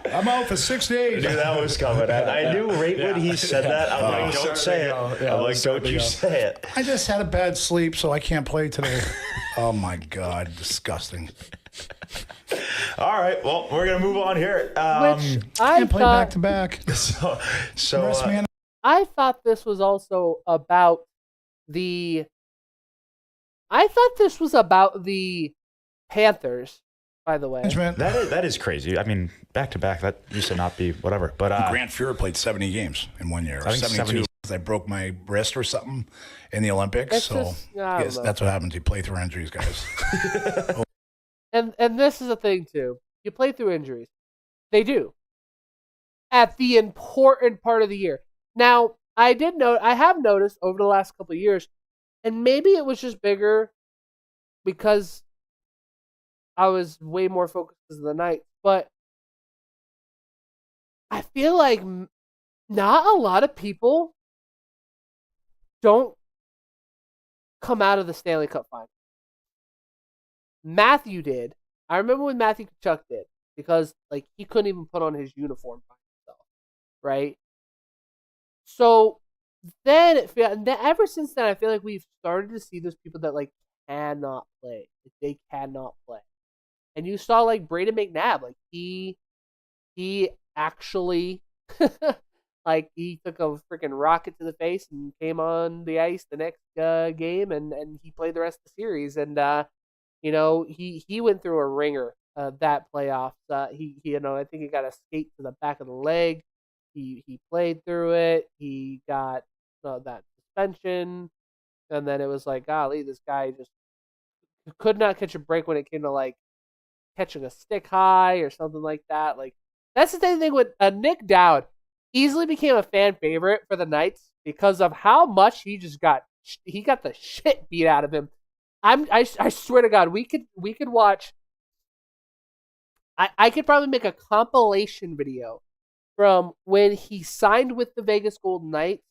I'm out for 6 days. I knew that was coming. I knew right when he said that. I'm like, don't say it. I'm like, don't you say it. I just had a bad sleep, so I can't play today. Oh, my God. Disgusting. All right. Well, we're going to move on here. Which I can't play back-to-back. So I thought this was also about the... I thought this was about the Panthers, by the way. That is crazy. I mean, back-to-back, that used to not be whatever. But Grant Fuhrer played 70 games in 1 year. I think 72 because I broke my wrist or something in the Olympics. That's what happens. You play through injuries, guys. And this is a thing, too. You play through injuries. They do. At the important part of the year. Now, I have noticed over the last couple of years, and maybe it was just bigger because I was way more focused because of the night, but I feel like not a lot of people don't come out of the Stanley Cup final. Matthew did. I remember when Matthew Tkachuk did, because like he couldn't even put on his uniform by himself, right? So then ever since then, I feel like we've started to see those people that like cannot play. They cannot play. And you saw like Braden McNabb, like he actually like he took a freaking rocket to the face and came on the ice the next game, and he played the rest of the series. And he went through a ringer that playoffs. He I think he got a skate to the back of the leg. He played through it. He got that suspension, and then it was like, golly, this guy just could not catch a break when it came to like catching a stick high or something like that. Like that's the same thing with Nick Dowd. Easily became a fan favorite for the Knights because of how much he got the shit beat out of him. I swear to God, we could watch. I could probably make a compilation video from when he signed with the Vegas Golden Knights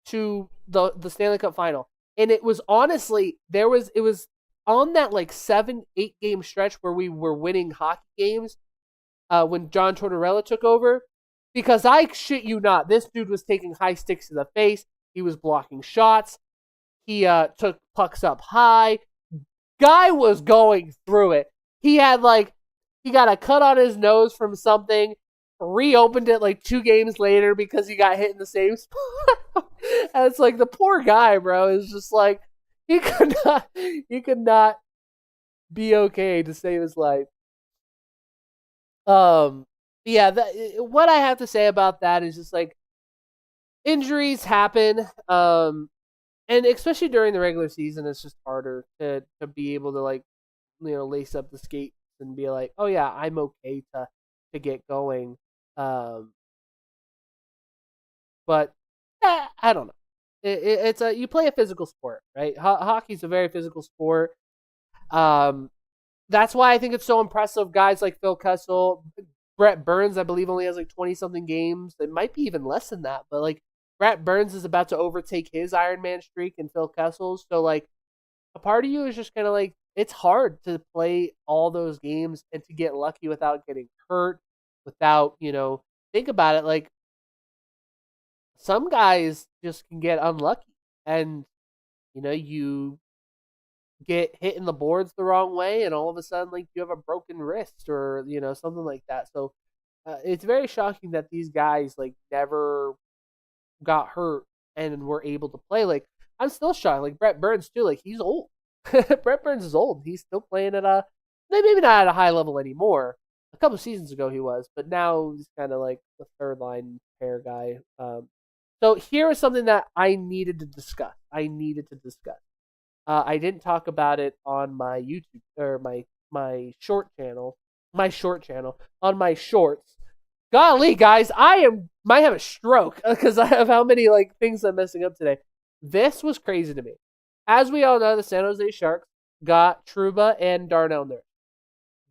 to the Stanley Cup final. And it was honestly, it was on that like 7-8 game stretch where we were winning hockey games when John Tortorella took over. Because I shit you not, this dude was taking high sticks to the face. He was blocking shots. He took pucks up high. Guy was going through it. He got a cut on his nose from something. Reopened it like 2 games later because he got hit in the same spot. And it's like the poor guy, bro, is just like he could not be okay to save his life. Yeah, what I have to say about that is just like injuries happen, and especially during the regular season, it's just harder to be able to like lace up the skates and be like, oh yeah, I'm okay to get going. But I don't know. It's you play a physical sport, right? Hockey's a very physical sport. That's why I think it's so impressive. Guys like Phil Kessel, Brett Burns, I believe, only has like 20-something games. It might be even less than that, but like Brett Burns is about to overtake his Ironman streak and Phil Kessel's. So like a part of you is just kind of like, it's hard to play all those games and to get lucky without getting hurt, without, think about it. Like some guys just can get unlucky and, you get hit in the boards the wrong way and all of a sudden like you have a broken wrist or something like that. So it's very shocking that these guys like never got hurt and were able to play. Like I'm still shocked, like Brett Burns too, like he's old. Brett Burns is old. He's still playing at maybe not at a high level anymore. A couple of seasons ago he was, but now he's kind of like the third line pair guy. So here is something that I needed to discuss. I didn't talk about it on my YouTube or my short channel. On my shorts. Golly, guys, might have a stroke because of how many like things I'm messing up today. This was crazy to me. As we all know, the San Jose Sharks got Trouba and Darnell Nurse.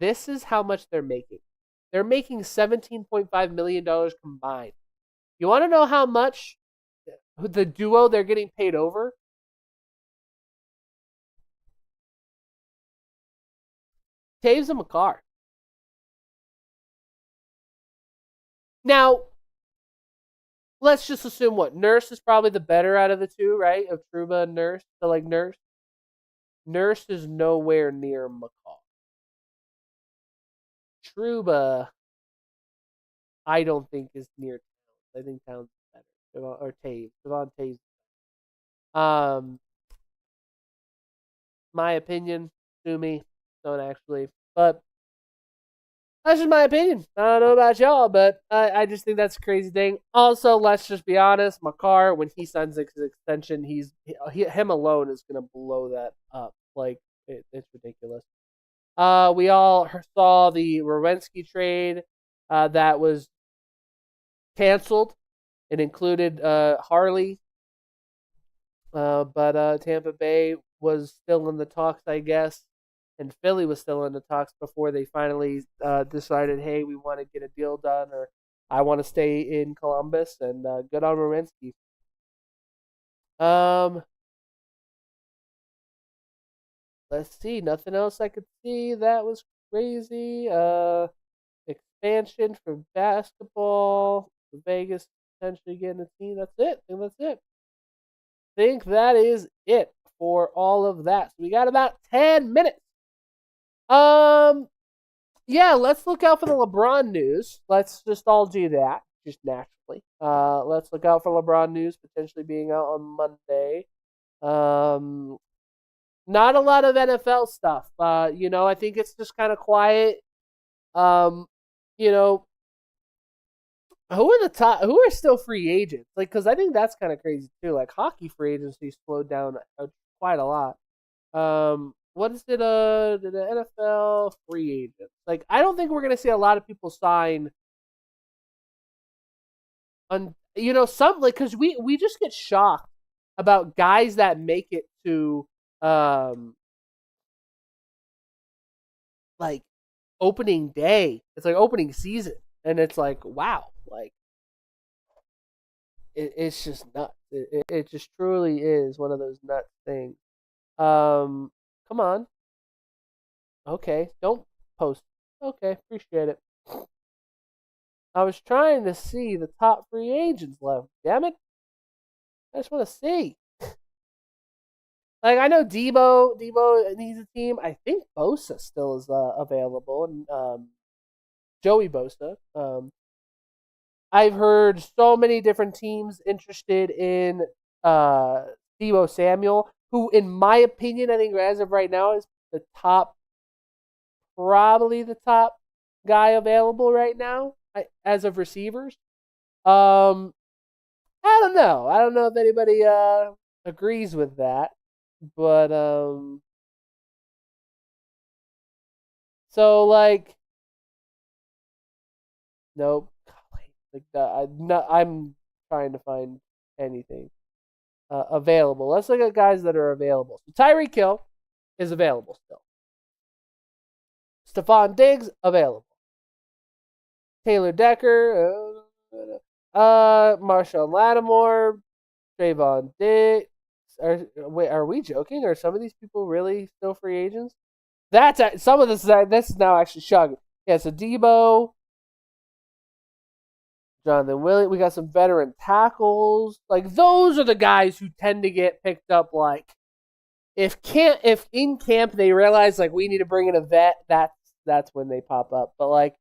This is how much they're making. They're making $17.5 million combined. You want to know how much the duo they're getting paid over? Taves and Makar. Now, let's just assume Nurse is probably the better out of the two, right? Of Trouba and Nurse. So, like, Nurse is nowhere near McCall. Trouba, I don't think is near Towns. I think Towns is better. Or Taves. Devon Taves. My opinion, sue me. Don't actually. But that's just my opinion. I don't know about y'all, but I just think that's a crazy thing. Also, let's just be honest. Makar, when he signs his extension, him alone is going to blow that up. Like, it's ridiculous. We all saw the Rowensky trade that was canceled. It included Harley, but Tampa Bay was still in the talks, I guess. And Philly was still in the talks before they finally decided, hey, we want to get a deal done, or I want to stay in Columbus, and good on Rowensky. Let's see. Nothing else I could see that was crazy. Expansion for basketball. Vegas potentially getting a team. That's it. I think that is it for all of that. So we got about 10 minutes. Yeah, let's look out for the LeBron news. Let's just all do that, just naturally. Let's look out for LeBron news potentially being out on Monday. Not a lot of NFL stuff. I think it's just kind of quiet. You know, who are still free agents? Like, because I think that's kind of crazy too. Like, hockey free agency slowed down quite a lot. What is it? The NFL free agents. Like, I don't think we're gonna see a lot of people sign. Some like because we just get shocked about guys that make it to like opening day. It's like opening season, and it's like wow, like it's just nuts. It just truly is one of those nuts things. Come on. Okay, don't post. Okay, appreciate it. I was trying to see the top free agents left. Damn it. I just want to see. Like, I know Debo needs a team. I think Bosa still is available. And Joey Bosa. I've heard so many different teams interested in Debo Samuel, who, in my opinion, I think as of right now is probably the top guy available right now as of receivers. I don't know. I don't know if anybody agrees with that, but so like, nope. Like I'm trying to find anything available. Let's look at guys that are available. So Tyreek Hill is available still. Stephon Diggs available. Taylor Decker, Marshawn Lattimore, Trayvon Diggs. Are we joking? Are some of these people really still free agents? Some of this is now actually shocking. Yeah, so Debo, Jonathan Williams. We got some veteran tackles. Like, those are the guys who tend to get picked up. Like, if in camp they realize like we need to bring in a vet, that's when they pop up. But like,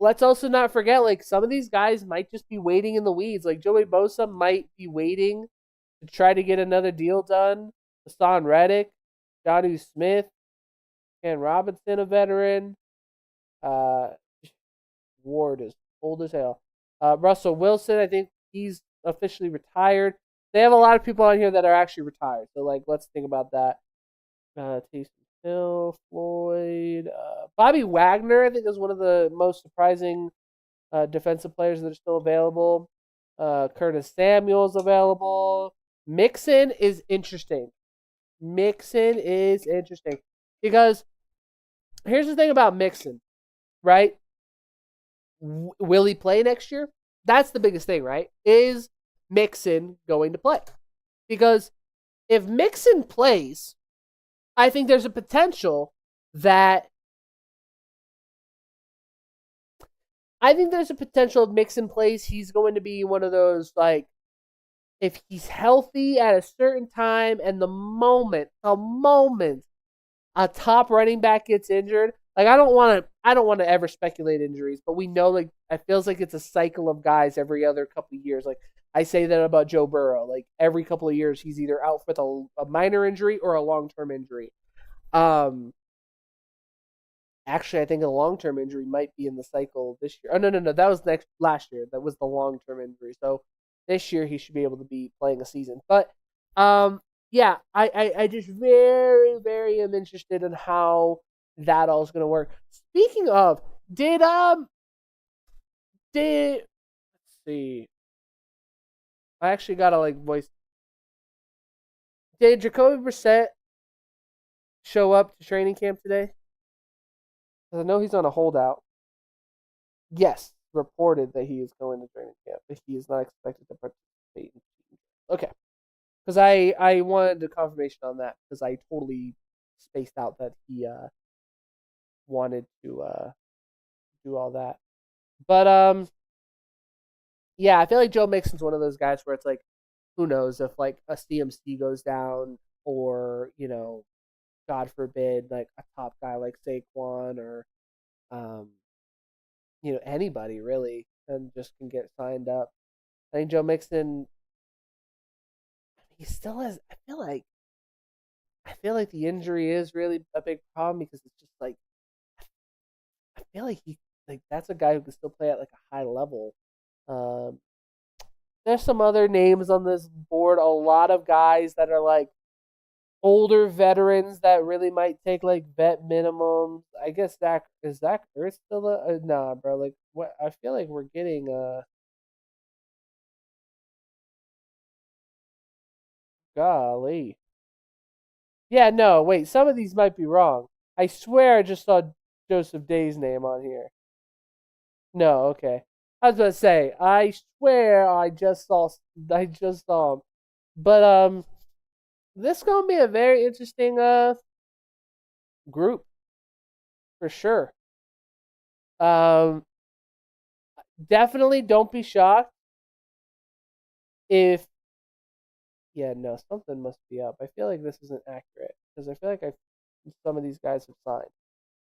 let's also not forget, like, some of these guys might just be waiting in the weeds. Like, Joey Bosa might be waiting to try to get another deal done. Hassan Reddick, Jonnu Smith, Ken Robinson, a veteran. Ward is old as hell. Russell Wilson, I think he's officially retired. They have a lot of people on here that are actually retired. So, like, let's think about that. Taysom Hill, Floyd, Bobby Wagner, I think is one of the most surprising defensive players that are still available. Curtis Samuel's available. Mixon is interesting. Because here's the thing about Mixon, right? Will he play next year? That's the biggest thing, right? Is Mixon going to play? Because if Mixon plays, I think there's a potential that if Mixon plays, he's going to be one of those, like, if he's healthy at a certain time and the moment a top running back gets injured, like, I don't want to ever speculate injuries, but we know, like, it feels like it's a cycle of guys every other couple of years. Like, I say that about Joe Burrow. Like, every couple of years, he's either out with a minor injury or a long-term injury. Actually, I think a long-term injury might be in the cycle this year. Oh, no. That was last year. That was the long-term injury. So this year, he should be able to be playing a season. But, yeah, I just very, very am interested in how that all is going to work. Speaking of, let's see. I actually got to, voice. Did Jacoby Brissett show up to training camp today? I know he's on a holdout. Yes, reported that he is going to training camp, but he is not expected to participate. Okay. Because I wanted a confirmation on that, because I totally spaced out that he wanted to do all that. But, yeah, I feel like Joe Mixon's one of those guys where it's like, who knows if like a CMC goes down or, God forbid, like a top guy like Saquon or, anybody really, and just can get signed up. I think Joe Mixon, he still has. I feel like the injury is really a big problem because it's just like I feel like that's a guy who can still play at like a high level. There's some other names on this board. A lot of guys that are like older veterans that really might take like vet minimums. I guess Zach Ertz still nah, bro. Like what? I feel like we're getting golly. Yeah, no, wait. Some of these might be wrong. I swear I just saw Joseph Day's name on here. No, okay. I was gonna say, I swear I just saw him. But this is gonna be a very interesting group for sure. Definitely don't be shocked if something must be up. I feel like this isn't accurate because I feel like some of these guys have signed.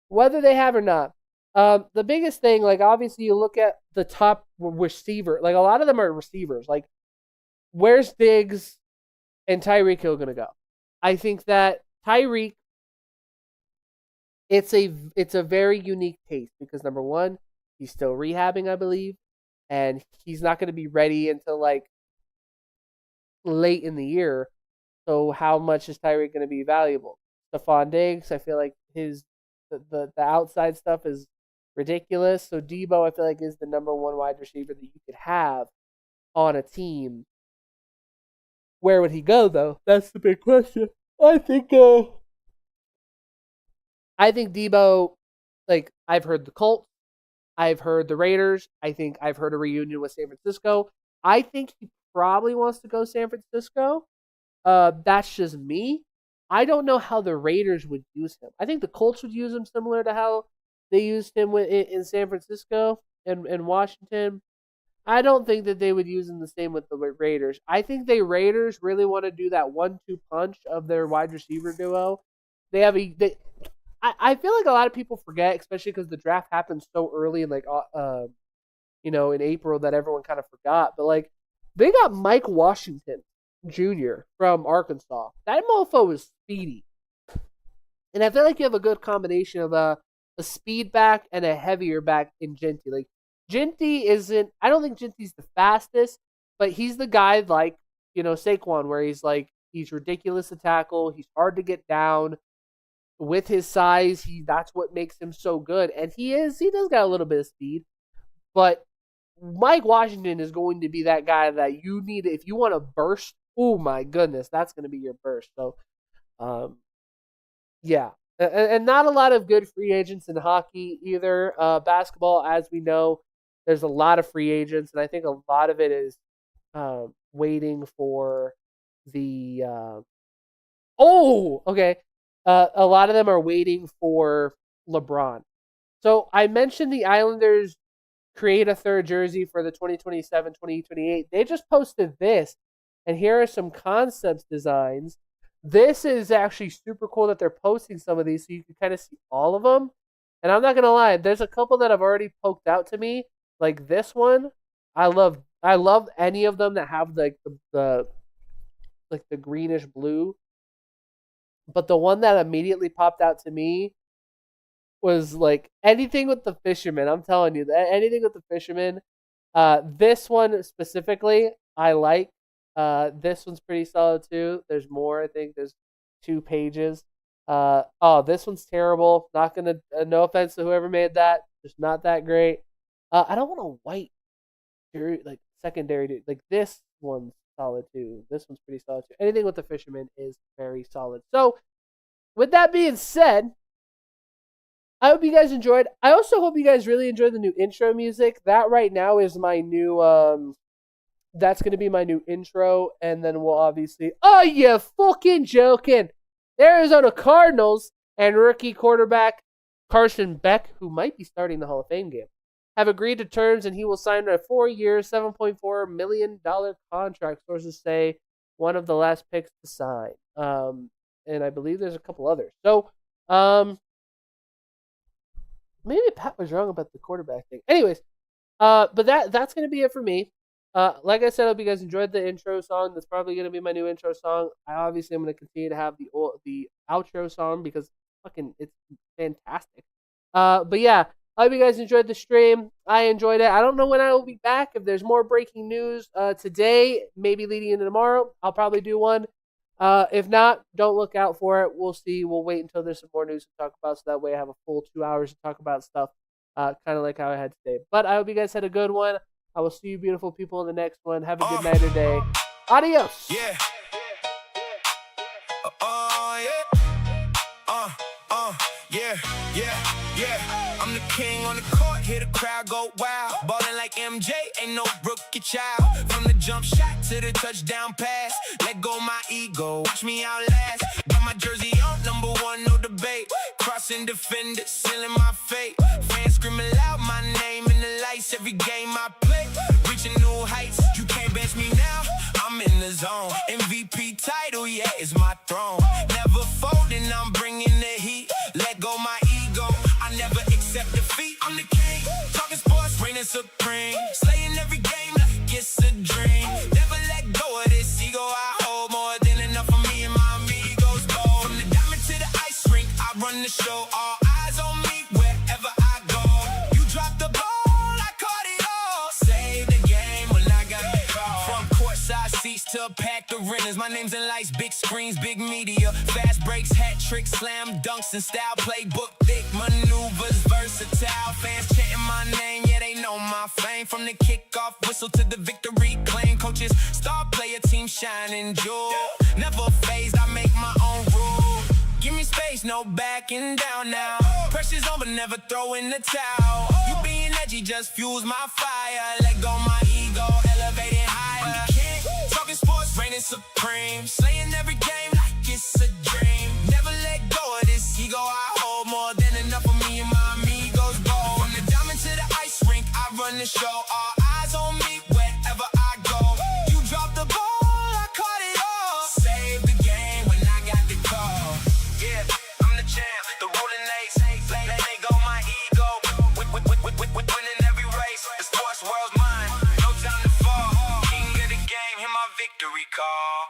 Whether they have or not. The biggest thing, like obviously you look at the top receiver, like a lot of them are receivers. Like, where's Diggs and Tyreek Hill gonna go? I think that Tyreek, it's a very unique case because number one, he's still rehabbing, I believe, and he's not gonna be ready until like late in the year. So how much is Tyreek gonna be valuable? Stephon Diggs, I feel like the outside stuff is ridiculous. So Debo, I feel like, is the number one wide receiver that you could have on a team. Where would he go, though? That's the big question. I think Debo, like, I've heard the Colts. I've heard the Raiders. I think I've heard a reunion with San Francisco. I think he probably wants to go San Francisco. That's just me. I don't know how the Raiders would use him. I think the Colts would use him similar to how they used him in San Francisco and Washington. I don't think that they would use him the same with the Raiders. I think the Raiders really want to do that 1-2 punch of their wide receiver duo. I feel like a lot of people forget, especially because the draft happened so early in in April that everyone kind of forgot. But like they got Mike Washington Jr. from Arkansas. That mofo was speedy. And I feel like you have a good combination of a speed back and a heavier back in Genty. Like Genty I don't think Genty's the fastest, but he's the guy like, Saquon, where he's ridiculous to tackle. He's hard to get down. With his size, that's what makes him so good. And he does got a little bit of speed. But Mike Washington is going to be that guy that you need if you want to burst. Oh my goodness, that's going to be your burst. So, yeah. And not a lot of good free agents in hockey either. Basketball, as we know, there's a lot of free agents, and I think a lot of it is waiting for the. A lot of them are waiting for LeBron. So I mentioned the Islanders create a third jersey for the 2027-2028. They just posted this, and here are some concepts designs. This is actually super cool that they're posting some of these so you can kind of see all of them. And I'm not going to lie, there's a couple that have already poked out to me. Like this one, I love any of them that have the greenish blue. But the one that immediately popped out to me was like anything with the fisherman. I'm telling you, anything with the fisherman. This one specifically, I like. This one's pretty solid too. There's more. I think there's 2 pages. This one's terrible. Not gonna. No offense to whoever made that. Just not that great. I don't want a white, like secondary dude. Like this one's solid too. This one's pretty solid too. Anything with the fisherman is very solid. So, with that being said, I hope you guys enjoyed. I also hope you guys really enjoyed the new intro music. That right now is my new. That's gonna be my new intro, and then we'll obviously. Oh, you fucking joking! The Arizona Cardinals and rookie quarterback Carson Beck, who might be starting the Hall of Fame game. have agreed to terms, and he will sign a 4-year, $7.4 million contract. Sources say one of the last picks to sign. And I believe there's a couple others. So, maybe Pat was wrong about the quarterback thing. Anyways, but that's going to be it for me. Like I said, I hope you guys enjoyed the intro song. That's probably going to be my new intro song. I'm going to continue to have the outro song because it's fantastic. But yeah, I hope you guys enjoyed the stream. I enjoyed it. I don't know when I will be back. If there's more breaking news today, maybe leading into tomorrow, I'll probably do one. If not, don't look out for it. We'll see. We'll wait until there's some more news to talk about, so that way I have a full 2 hours to talk about stuff, kind of like how I had today. But I hope you guys had a good one. I will see you beautiful people in the next one. Have a good night or day. Adios. Yeah. Yeah. I'm the king on the court, hear the crowd go wild. Ballin' like MJ, ain't no rookie child. From the jump shot to the touchdown pass, let go my ego, watch me outlast. Got my jersey on, number one, no debate. Crossing defenders, sealing my fate. Fans screaming loud my name in the lights. Every game I play, reaching new heights. You can't bench me now, I'm in the zone. MVP title, yeah, it's my throne. Never folding, I'm bringing the heat. Let go my ego, I never accept defeat. I'm the king, talking sports, reigning supreme. Slaying every game like it's a dream. Never let go of this ego I hold. More than enough for me and my amigos go. From the diamond to the ice rink, I run the show. All eyes on me wherever I go. You dropped the ball, I caught it all. Save the game when I got the call. From courtside seats to packed arenas. My name's in lights, big screens, big media. Fast breaks, hat tricks, slam dunks, and style playbook. Thick maneuvers, versatile. Fans chanting my name, yeah, they know my fame. From the kickoff whistle to the victory claim. Coaches, star player, team shining jewel. Never phased, I make my own rule. Give me space, no backing down now. Pressure's on, but never throw in the towel. You being edgy just fuels my fire. Let go my ego, elevating higher. I'm the king, talking sports, reigning supreme. Slaying every game like it's a dream. Never let go of this ego I hold. More than enough for me and my amigos go. From the diamond to the ice rink, I run the show. All eyes on me wherever I go. You dropped the ball, I caught it all. Save the game when I got the call. Yeah, I'm the champ, the ruling ace. Let go my ego. Winning every race. The sports world's mine. No time to fall. King of the game, hear my victory call.